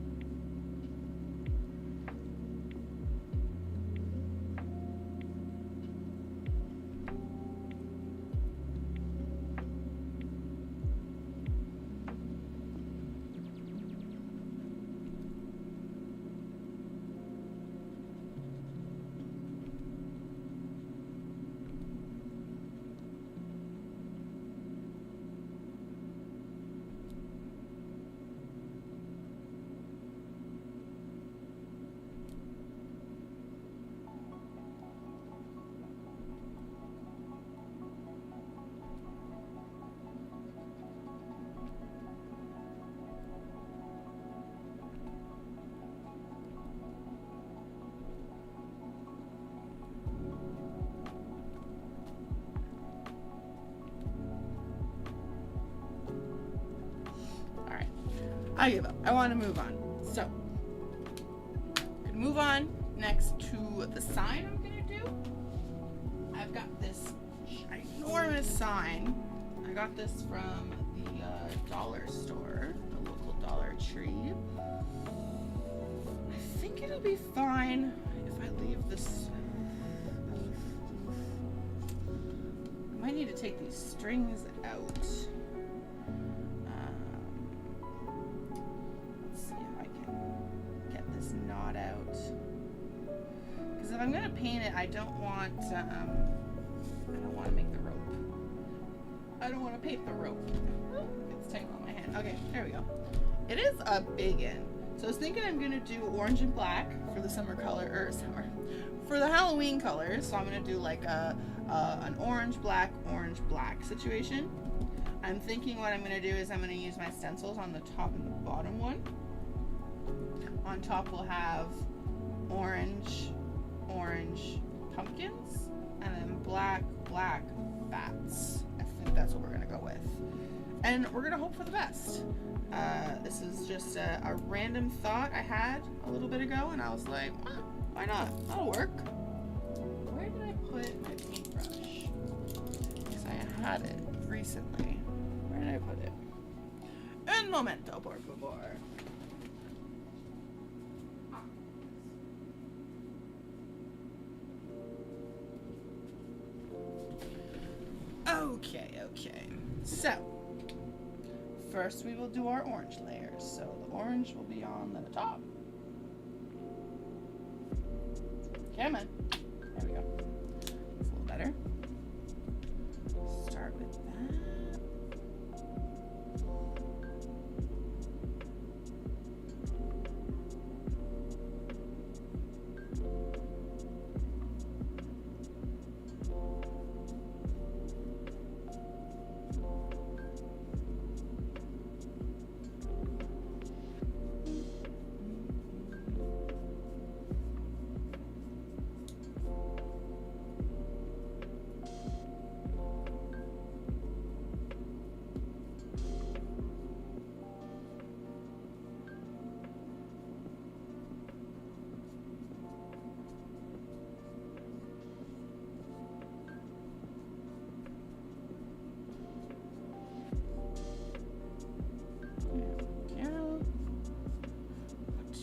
I give up. I want to move on. So, I'm going to move on next to the sign I'm going to do. I've got this ginormous sign. I got this from the dollar store, the local Dollar Tree. I think it'll be fine if I leave this. I might need to take these strings out. Knot out, because if I'm gonna paint it, I don't want to make the rope. I don't want to paint the rope. It's tangled on my hand. Okay, there we go. It is a big one. So I was thinking I'm gonna do orange and black for the for the Halloween colors. So I'm gonna do like an orange black situation. I'm thinking what I'm gonna do is I'm gonna use my stencils on the top and the bottom one. On top we'll have orange pumpkins, and then black bats. I think that's what we're gonna go with. And we're gonna hope for the best. This is just a random thought I had a little bit ago, and I was like, why not? That'll work. Where did I put my paintbrush? Because I had it recently. Where did I put it? Un momento, por favor. Okay. So, first we will do our orange layers. So the orange will be on the top. Come on. There we go. It's a little better. Start with that.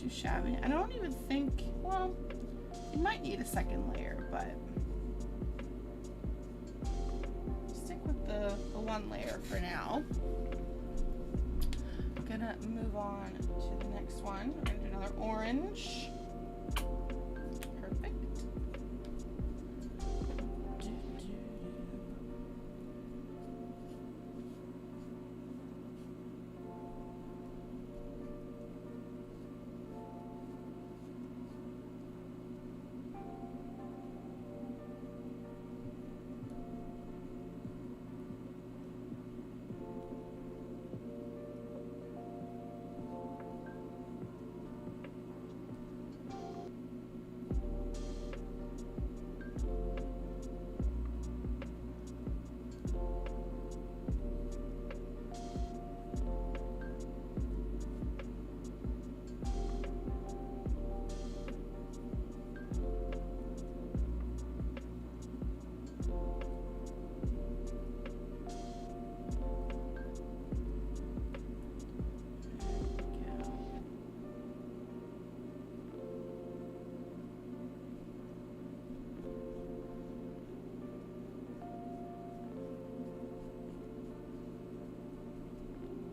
too shabby. I don't even think, well, you might need a second layer, but stick with the one layer for now. I'm gonna move on to the next one. We're gonna do another orange. Perfect.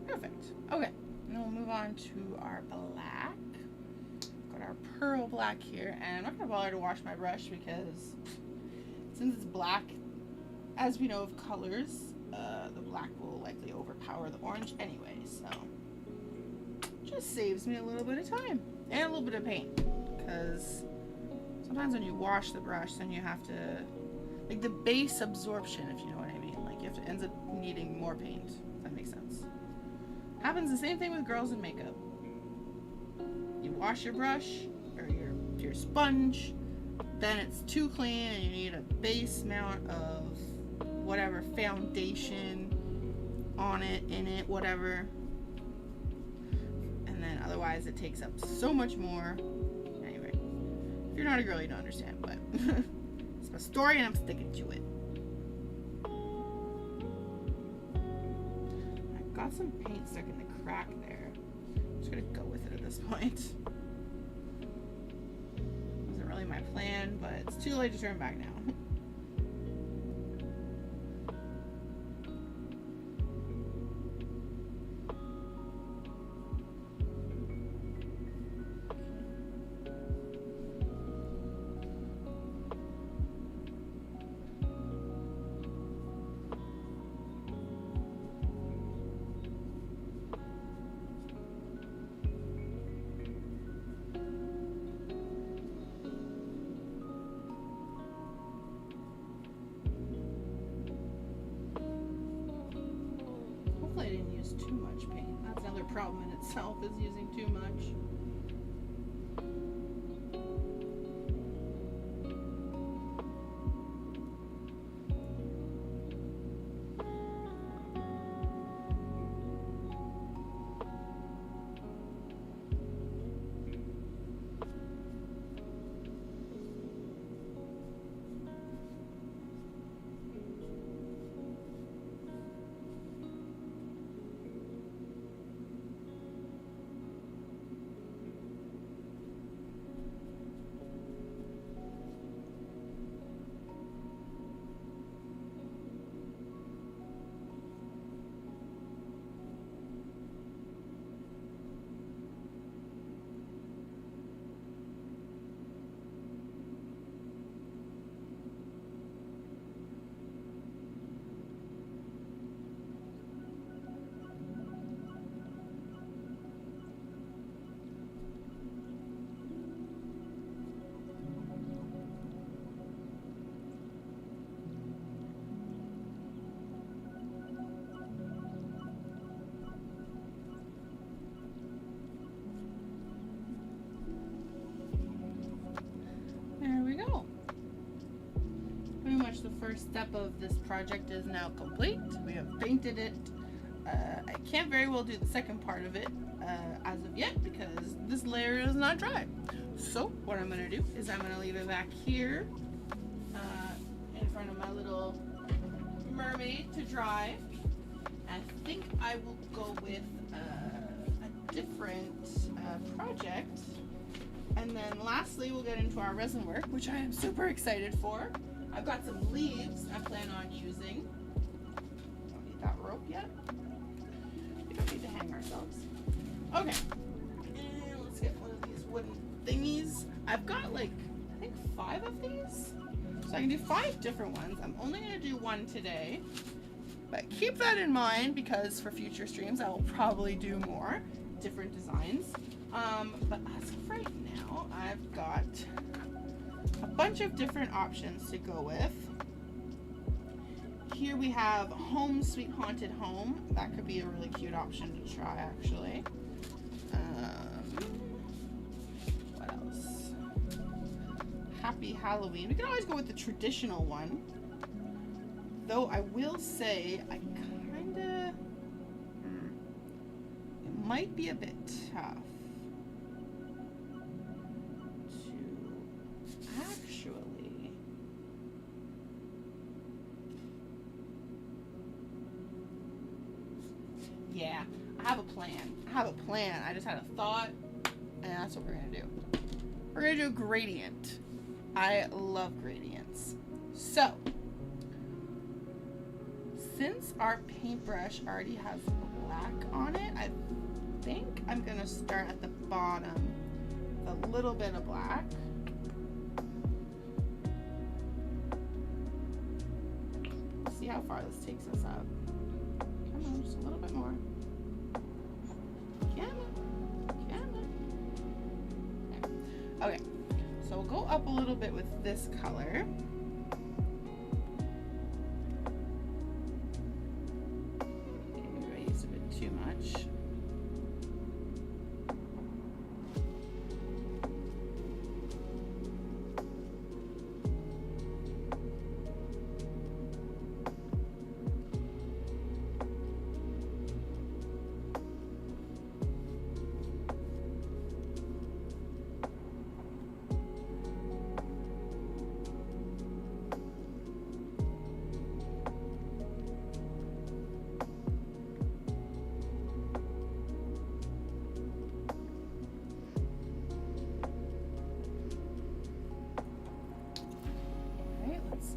Perfect. Okay, and we'll move on to our black. Got our pearl black here, and I'm not gonna bother to wash my brush because since it's black, as we know of colors, the black will likely overpower the orange anyway, so just saves me a little bit of time and a little bit of paint, because sometimes when you wash the brush, then you have to, like, the base absorption, if you know what I mean, like, you have to ends up needing more paint, if that makes sense. Happens the same thing with girls in makeup. You wash your brush or your sponge, then it's too clean and you need a base amount of whatever foundation on it, in it, whatever. And then otherwise it takes up so much more. Anyway, if you're not a girl, you don't understand, but it's my story and I'm sticking to it. Got some paint stuck in the crack there. I'm just gonna go with it at this point. Wasn't really my plan, but it's too late to turn back now. I didn't use too much paint. That's another problem in itself, is using too much. The first step of this project is now complete. We have painted it. I can't very well do the second part of it as of yet because this layer is not dry. So what I'm going to do is I'm going to leave it back here in front of my little mermaid to dry. I think I will go with a different project And then lastly, we'll get into our resin work, which I am super excited for. I've got some leaves I plan on using. Don't need that rope yet. We don't need to hang ourselves. Okay. And let's get one of these wooden thingies. I've got like, I think 5 of these. So I can do 5 different ones. I'm only going to do one today. But keep that in mind because for future streams I will probably do more different designs. But as of right now, I've got a bunch of different options to go with. Here we have Home Sweet Haunted Home. That could be a really cute option to try actually. What else? Happy Halloween. We can always go with the traditional one. Though I will say, I kinda, it might be a bit tough to actually, yeah, I have a plan. I just had a thought, and that's what we're gonna do. We're gonna do a gradient. I love gradients. So, since our paintbrush already has black on it, I think I'm gonna start at the bottom with a little bit of black. See how far this takes us up. Come on, just a little bit more. Come on. Okay, so we'll go up a little bit with this color. Too much.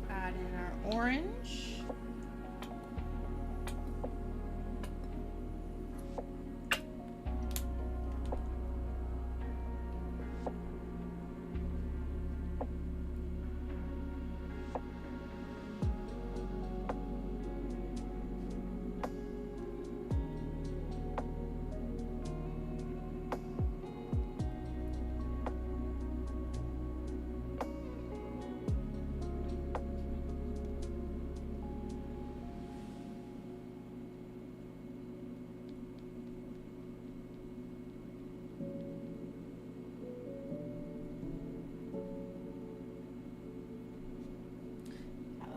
Add in our orange.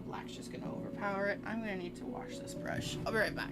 Black's just gonna overpower it. I'm gonna need to wash this brush. I'll be right back.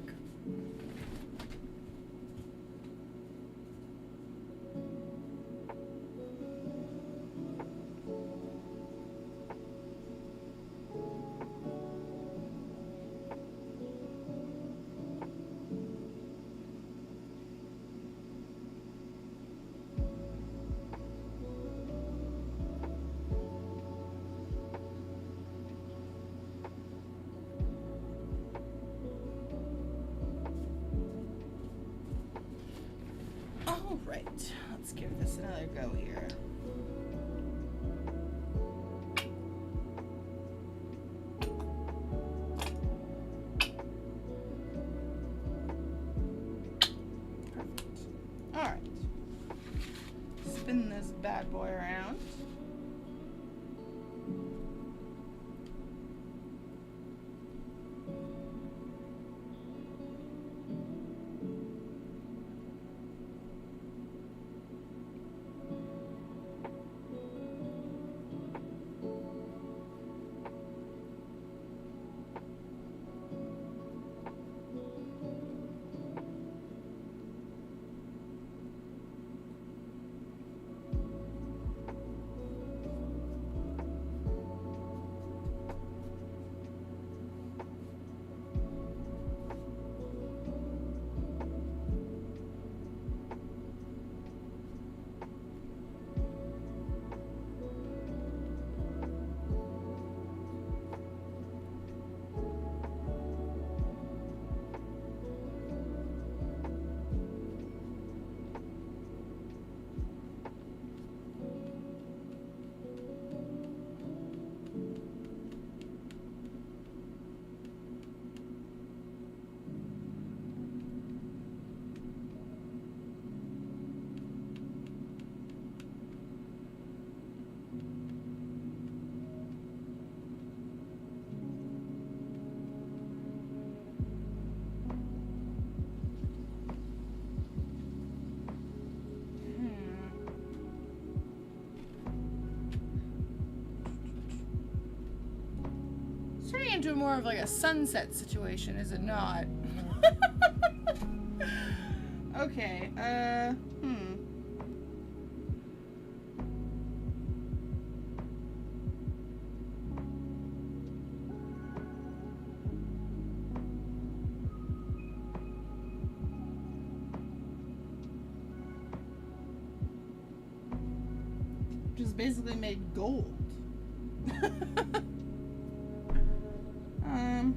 Right, let's give this another go here. Perfect. All right. Spin this bad boy around. turning into more of like a sunset situation, is it not? Okay, just basically made gold. Hmm.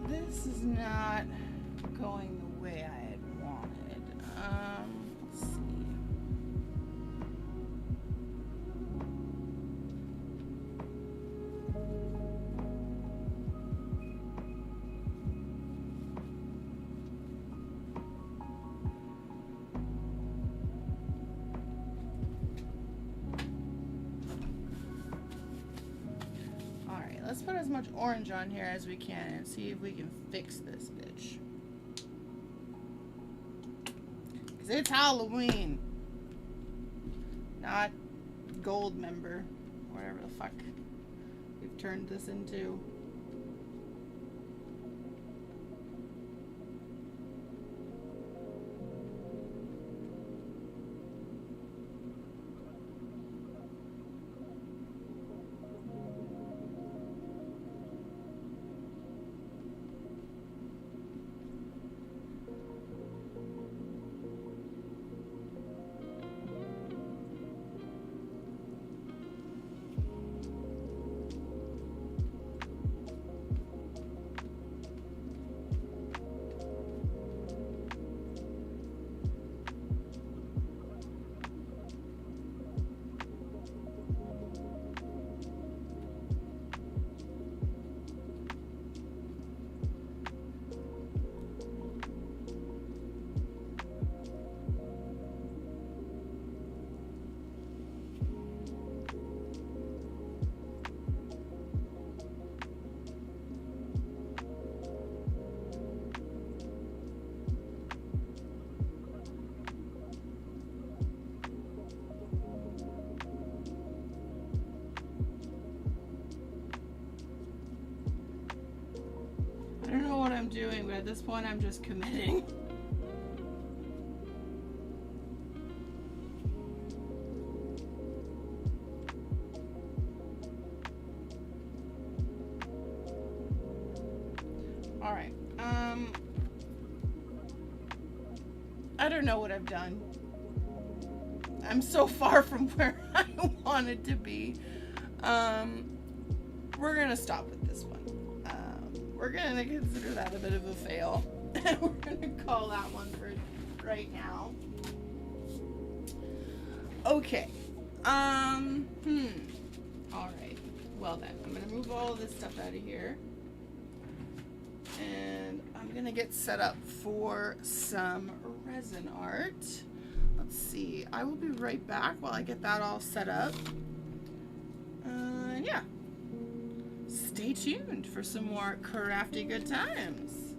This is not going the way I had wanted. Let's see. Alright, let's put as much orange on here as we can and see if we can fix this bitch. Because it's Halloween. Not gold member. Whatever the fuck we've turned this into. I don't know what I'm doing, but at this point I'm just committing. Alright, I don't know what I've done. I'm so far from where I wanted to be. We're gonna stop with this one. We're gonna consider that a bit of a fail. And we're gonna call that one for right now. Okay. Alright. Well then, I'm gonna move all of this stuff out of here. And I'm gonna get set up for some resin art. Let's see. I will be right back while I get that all set up. Yeah. Stay tuned for some more crafty good times.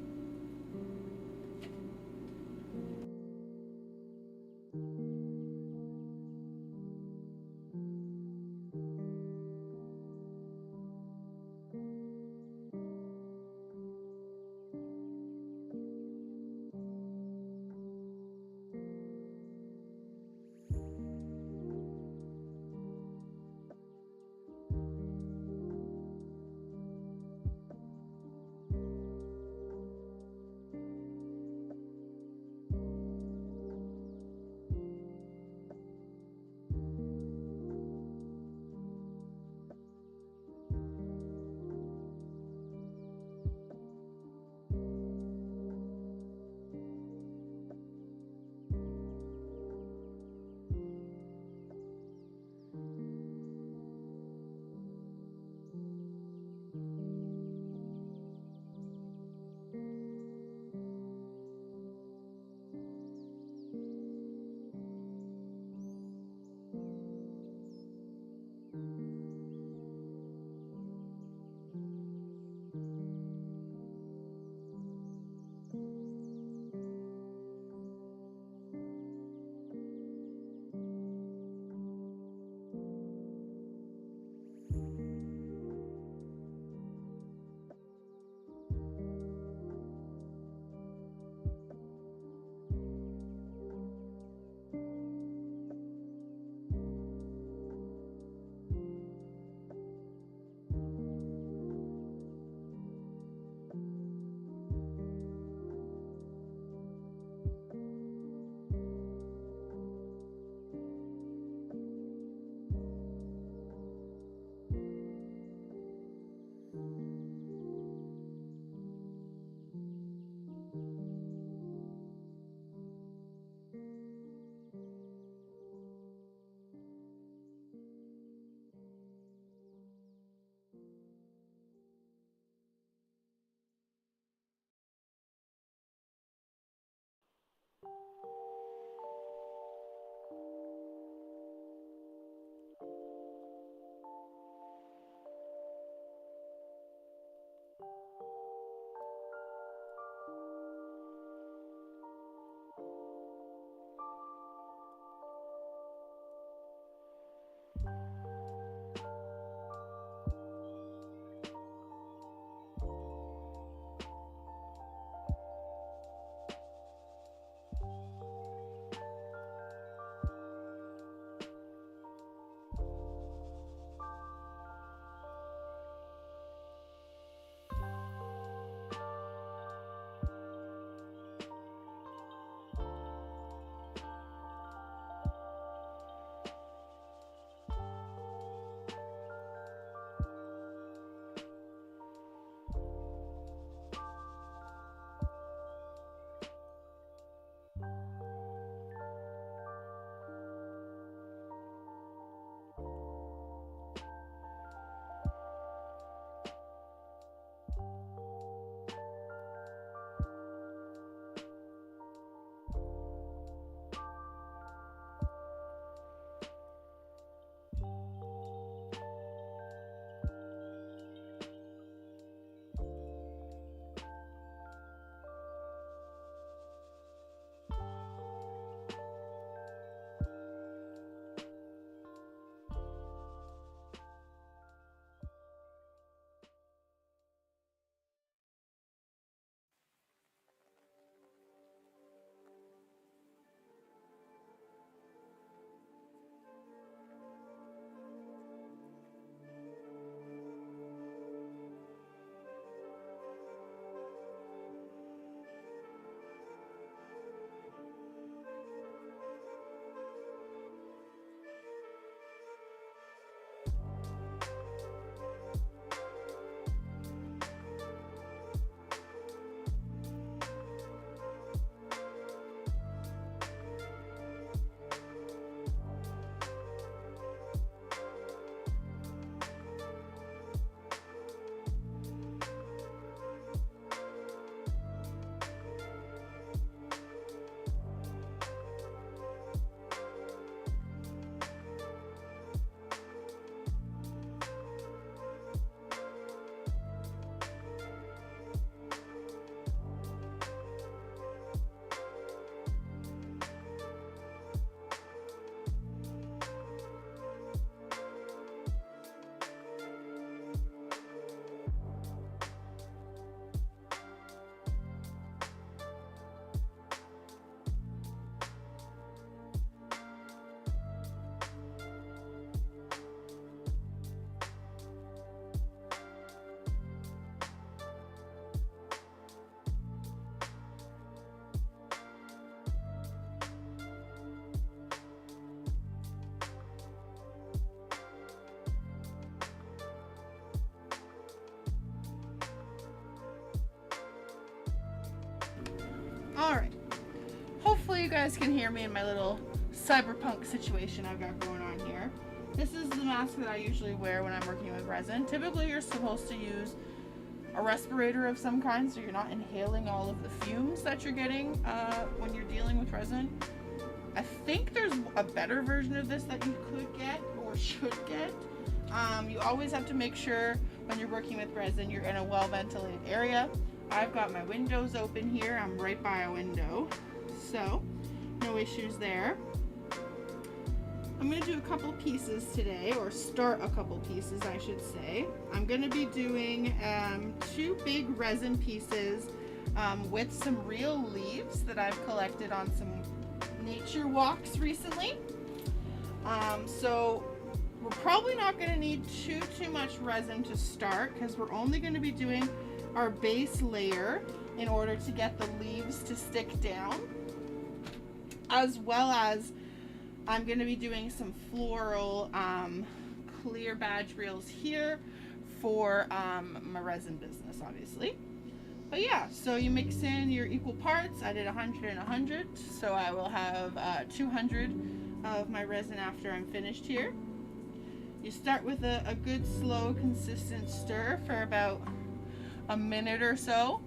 guys can hear me in my little cyberpunk situation I've got going on here. This is the mask that I usually wear when I'm working with resin. Typically you're supposed to use a respirator of some kind so you're not inhaling all of the fumes that you're getting when you're dealing with resin. I think there's a better version of this that you could get or should get. You always have to make sure when you're working with resin you're in a well ventilated area. I've got my windows open here. I'm right by a window, so no issues there. I'm going to do a couple pieces today, or start a couple pieces I should say. I'm going to be doing 2 big resin pieces with some real leaves that I've collected on some nature walks recently. So we're probably not going to need too much resin to start because we're only going to be doing our base layer in order to get the leaves to stick down, as well as I'm going to be doing some floral clear badge reels here for my resin business, obviously. But yeah, so you mix in your equal parts. I did 100 and 100, so I will have 200 of my resin after I'm finished here. You start with a good slow consistent stir for about a minute or so.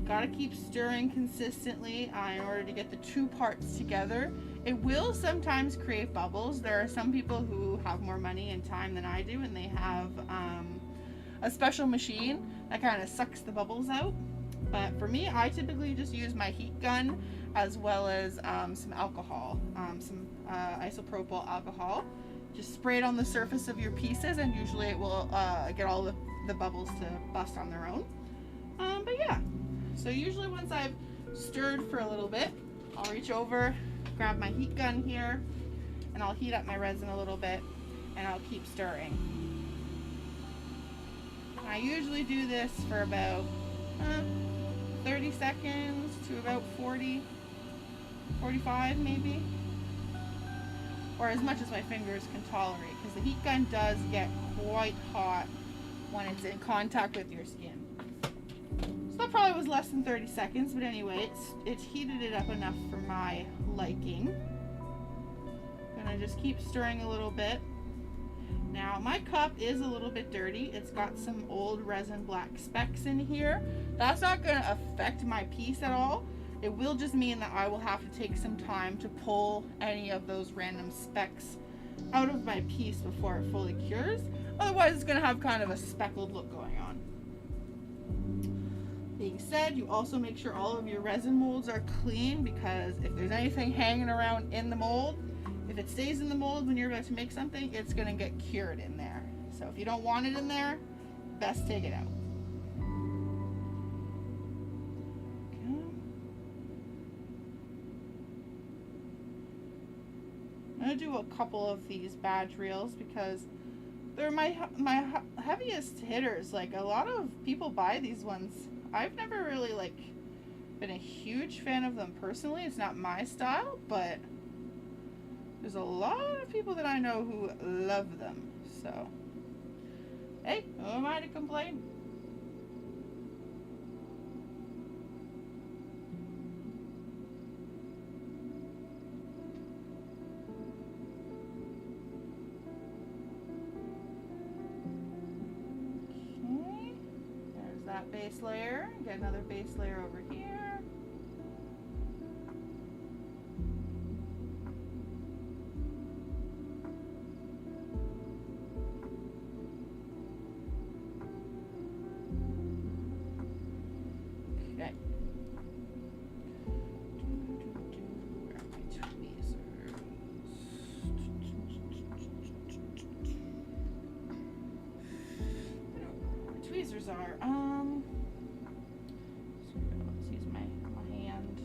Gotta keep stirring consistently in order to get the 2 parts together. It will sometimes create bubbles. There are some people who have more money and time than I do, and they have a special machine that kind of sucks the bubbles out. But for me, I typically just use my heat gun as well as some alcohol, some isopropyl alcohol. Just spray it on the surface of your pieces, and usually it will get all the bubbles to bust on their own. But yeah, so usually once I've stirred for a little bit, I'll reach over, grab my heat gun here, and I'll heat up my resin a little bit, and I'll keep stirring. I usually do this for about 30 seconds to about 40, 45 maybe, or as much as my fingers can tolerate, because the heat gun does get quite hot when it's in contact with your skin. So that probably was less than 30 seconds, but anyway, it's heated it up enough for my liking. Gonna just keep stirring a little bit. Now my cup is a little bit dirty. It's got some old resin black specks in here. That's not gonna affect my piece at all. It will just mean that I will have to take some time to pull any of those random specks out of my piece before it fully cures. Otherwise it's gonna have kind of a speckled look going on. Being said, you also make sure all of your resin molds are clean, because if there's anything hanging around in the mold, if it stays in the mold when you're about to make something, it's gonna get cured in there. So if you don't want it in there, best take it out. Okay. I'm gonna do a couple of these badge reels because they're my heaviest hitters. Like, a lot of people buy these ones. I've never really been a huge fan of them personally. It's not my style, but there's a lot of people that I know who love them. So, hey, who am I to complain? Okay, there's that base layer. Get another base layer over here. Tweezers are let's use my hand.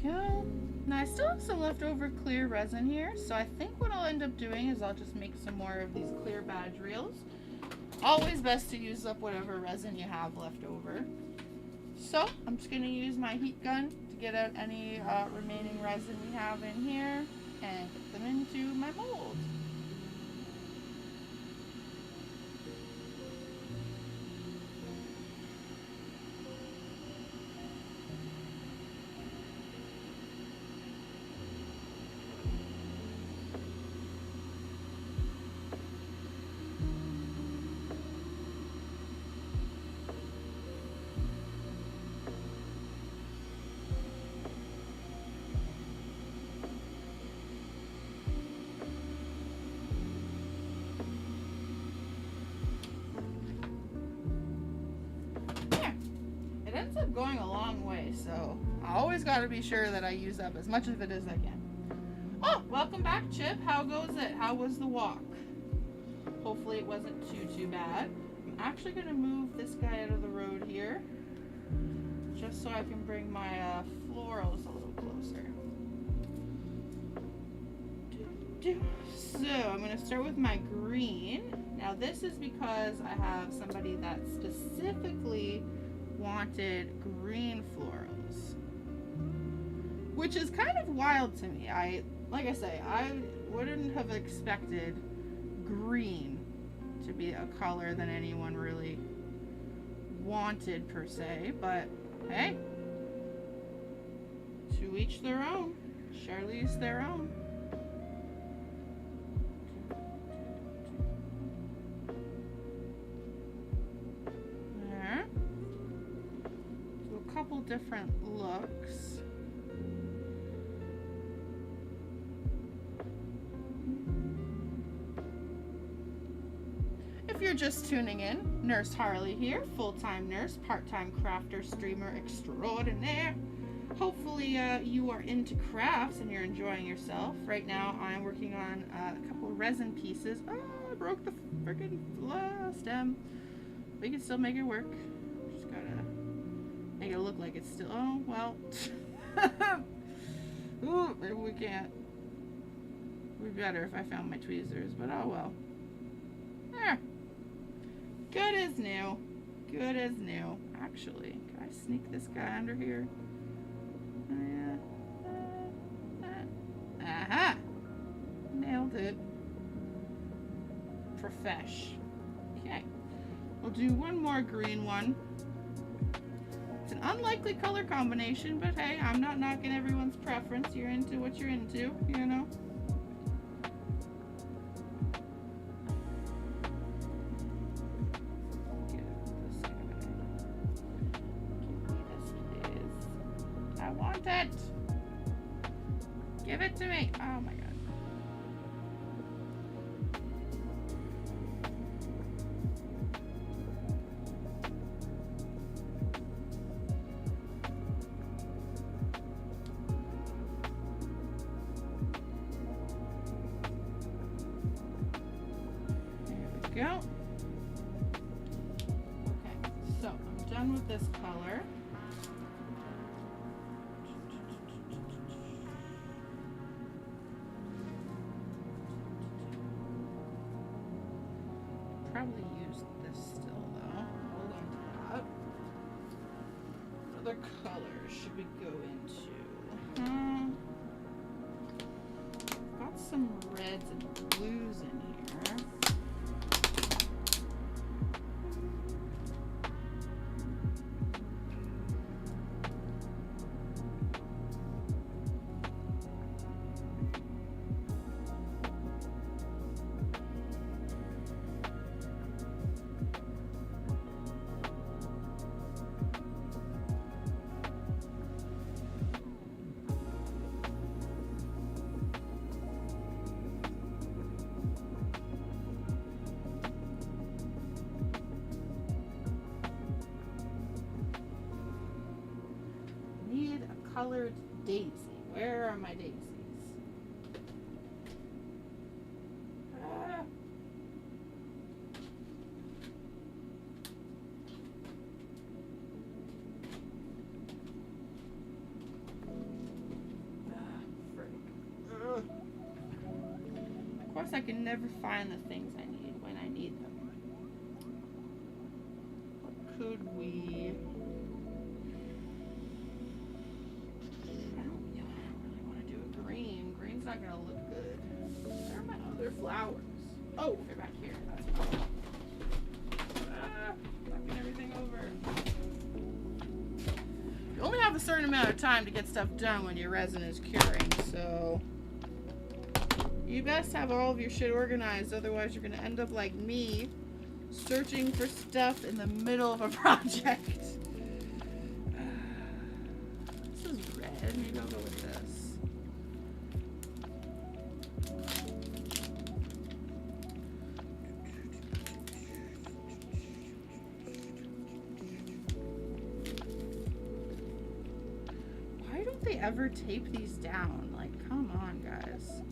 go. Now I still have some leftover clear resin here, so I think what I'll end up doing is I'll just make some more of these clear badge reels. Always best to use up whatever resin you have left over. So I'm just going to use my heat gun to get out any remaining resin we have in here and put them into my mold. Going a long way, so I always got to be sure that I use up as much of it as I can. Oh, welcome back, Chip. How goes it? How was the walk? Hopefully it wasn't too bad. I'm actually going to move this guy out of the road here just so I can bring my florals a little closer. So I'm going to start with my green. Now this is because I have somebody that specifically wanted green florals, which is kind of wild to me. Like I say, I wouldn't have expected green to be a color that anyone really wanted per se, but hey, to each their own. Charlize their own. Couple different looks. If you're just tuning in, Nurse Harley here, full-time nurse, part-time crafter, streamer extraordinaire. Hopefully you are into crafts and you're enjoying yourself. Right now I'm working on a couple of resin pieces. Oh, I broke the freaking stem. We can still make it work. Just gotta make it look like it's still, oh, well. Ooh, maybe we can't. Would be better if I found my tweezers, but oh well. There. Good as new. Good as new. Actually, can I sneak this guy under here? Aha! Nailed it. Profesh. Okay. We'll do one more green one. It's an unlikely color combination, but hey, I'm not knocking everyone's preference. You're into what you're into, you know? Get this guy. Give me this, please. I want it! Give it to me! Oh my god. Go. Okay, so I'm done with this color. Probably use this still though. Hold on to that. What other colors should we go into? Got some reds and blues in here. Colored daisy. Where are my daisies? course, I can never find the things I need when I need them. What could we... I don't really want to do a green. Green's not going to look good. Where are my other flowers? Oh, they're back here. That's why. Knocking everything over. You only have a certain amount of time to get stuff done when your resin is curing, so you best have all of your shit organized, otherwise you're going to end up like me, searching for stuff in the middle of a project. This is red. Maybe I'll go with this. Why don't they ever tape these down? Like, come on, guys.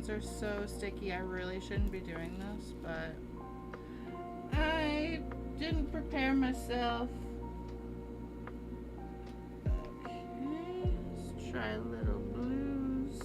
Are so sticky. I really shouldn't be doing this, but I didn't prepare myself. Okay, let's try a little blues.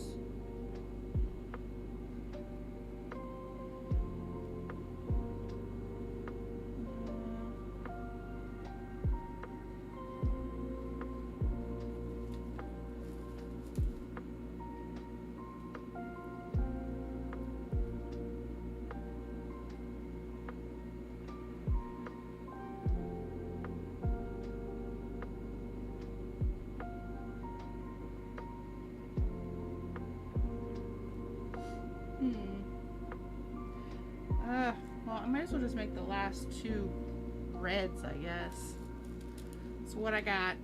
Well, I might as well just make the last two reds, I guess. That's what I got.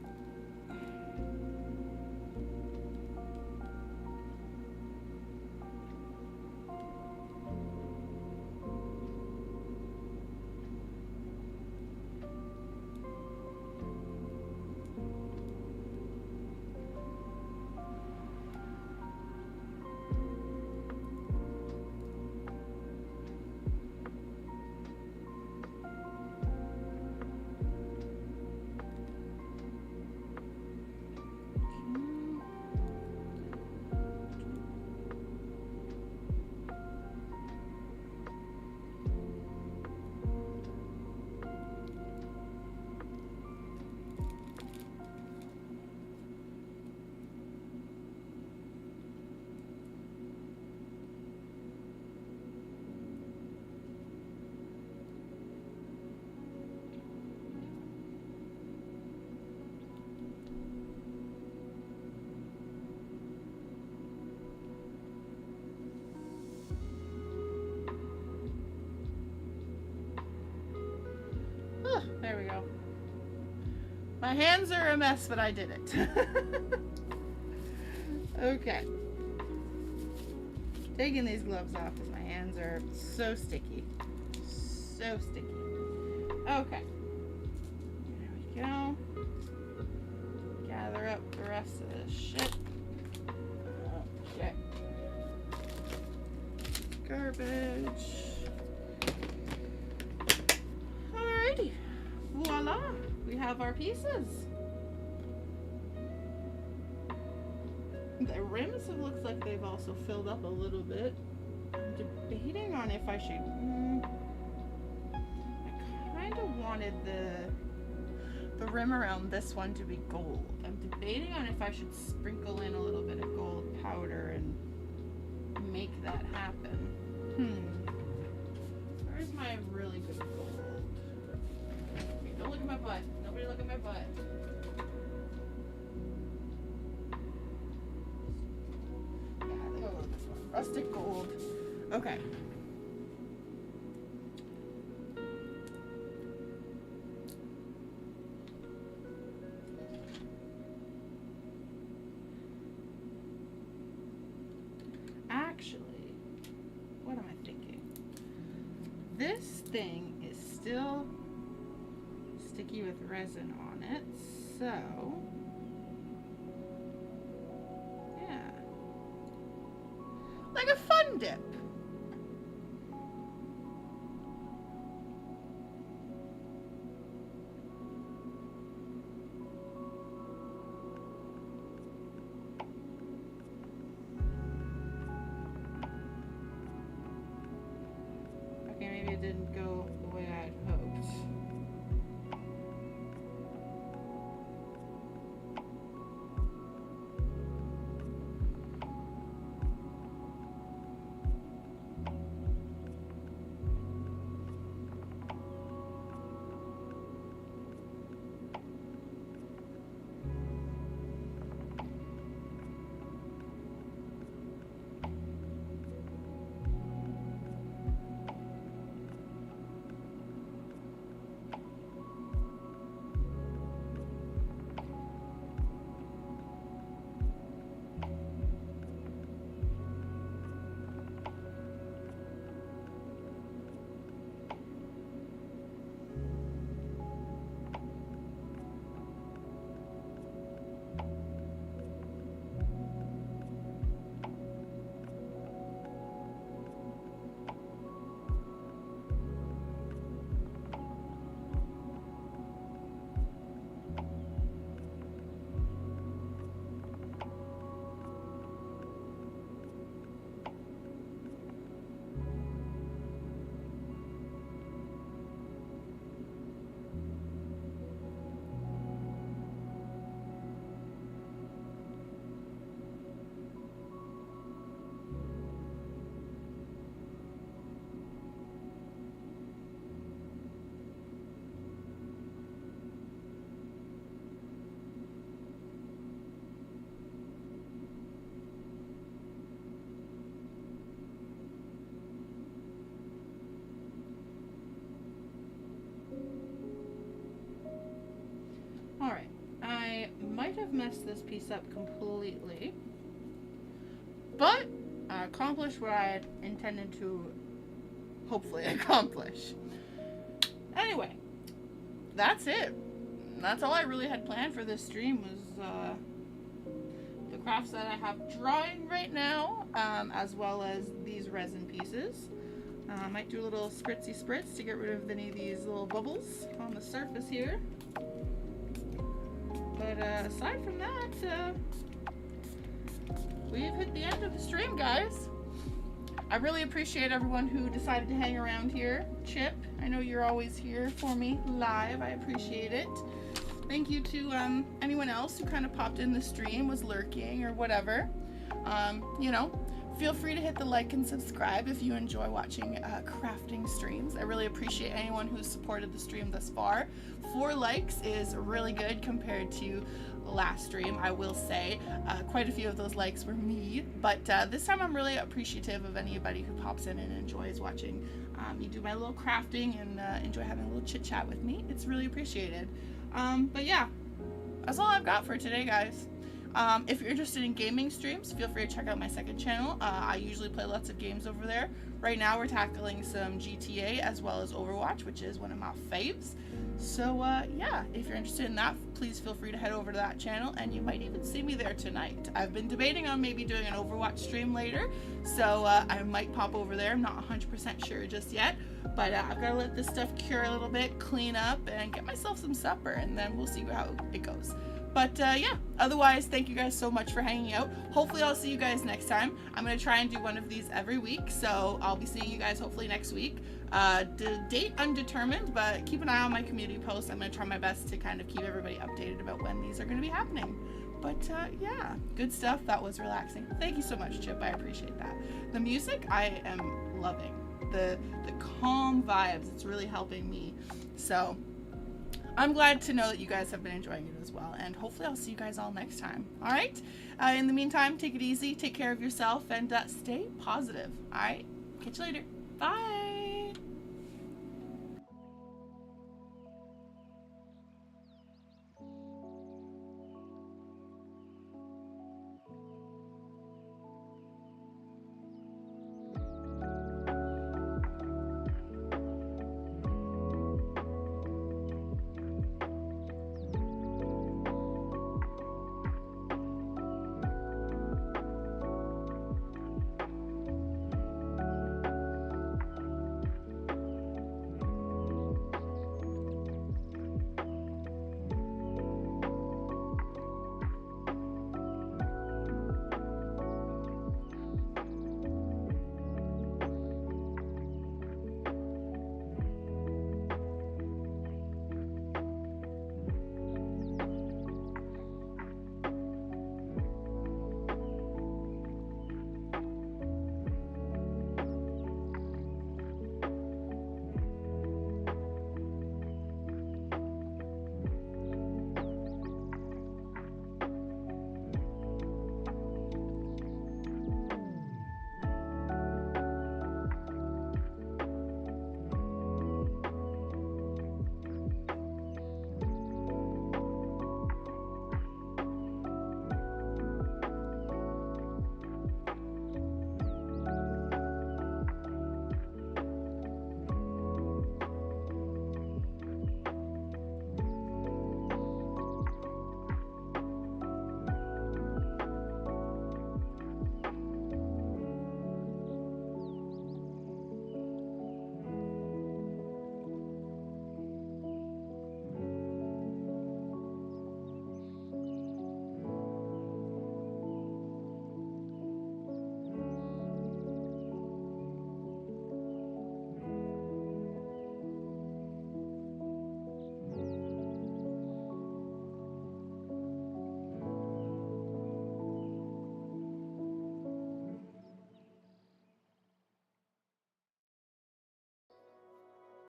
There we go. My hands are a mess, but I did it. Okay. Taking these gloves off because my hands are so sticky. So sticky. Okay. There we go. Gather up the rest of this shit. Okay. Garbage. Alrighty. Voila. We have our pieces. The rims looks like they've also filled up a little bit. I'm debating on if I should. I kind of wanted the rim around this one to be gold. I'm debating on if I should sprinkle in a little bit of gold powder and make that happen. Where's my really good gold? Okay, don't look at my butt. Nobody look at my butt. Rustic gold. Okay. Actually, what am I thinking? This thing is still sticky with resin on it, so like a fun dip. Okay, maybe it didn't go the way I had hoped. Alright, I might have messed this piece up completely, but I accomplished what I had intended to hopefully accomplish. Anyway, that's it. That's all I really had planned for this stream was the crafts that I have drying right now, as well as these resin pieces. I might do a little spritzy spritz to get rid of any of these little bubbles on the surface here. But aside from that, we've hit the end of the stream, guys. I really appreciate everyone who decided to hang around here. Chip, I know you're always here for me live. I appreciate it. Thank you to anyone else who kind of popped in the stream, was lurking or whatever. You know, feel free to hit the like and subscribe if you enjoy watching crafting streams. I really appreciate anyone who's supported the stream thus far. 4 likes is really good compared to last stream, I will say. Quite a few of those likes were me, but this time I'm really appreciative of anybody who pops in and enjoys watching me do my little crafting and enjoy having a little chit chat with me. It's really appreciated. But yeah, that's all I've got for today, guys. If you're interested in gaming streams, feel free to check out my second channel. I usually play lots of games over there. Right now we're tackling some GTA as well as Overwatch, which is one of my faves. So yeah, if you're interested in that, please feel free to head over to that channel, and you might even see me there tonight. I've been debating on maybe doing an Overwatch stream later, so I might pop over there. I'm not 100% sure just yet, but I've got to let this stuff cure a little bit, clean up, and get myself some supper, and then we'll see how it goes. But yeah, otherwise, thank you guys so much for hanging out. Hopefully I'll see you guys next time. I'm going to try and do one of these every week, so I'll be seeing you guys hopefully next week. The date undetermined, but keep an eye on my community posts. I'm going to try my best to kind of keep everybody updated about when these are going to be happening. But yeah, good stuff. That was relaxing. Thank you so much, Chip. I appreciate that. The music I am loving. The calm vibes, it's really helping me. So I'm glad to know that you guys have been enjoying it as well, and hopefully I'll see you guys all next time. All right? In the meantime, take it easy, take care of yourself, and stay positive. All right? Catch you later. Bye.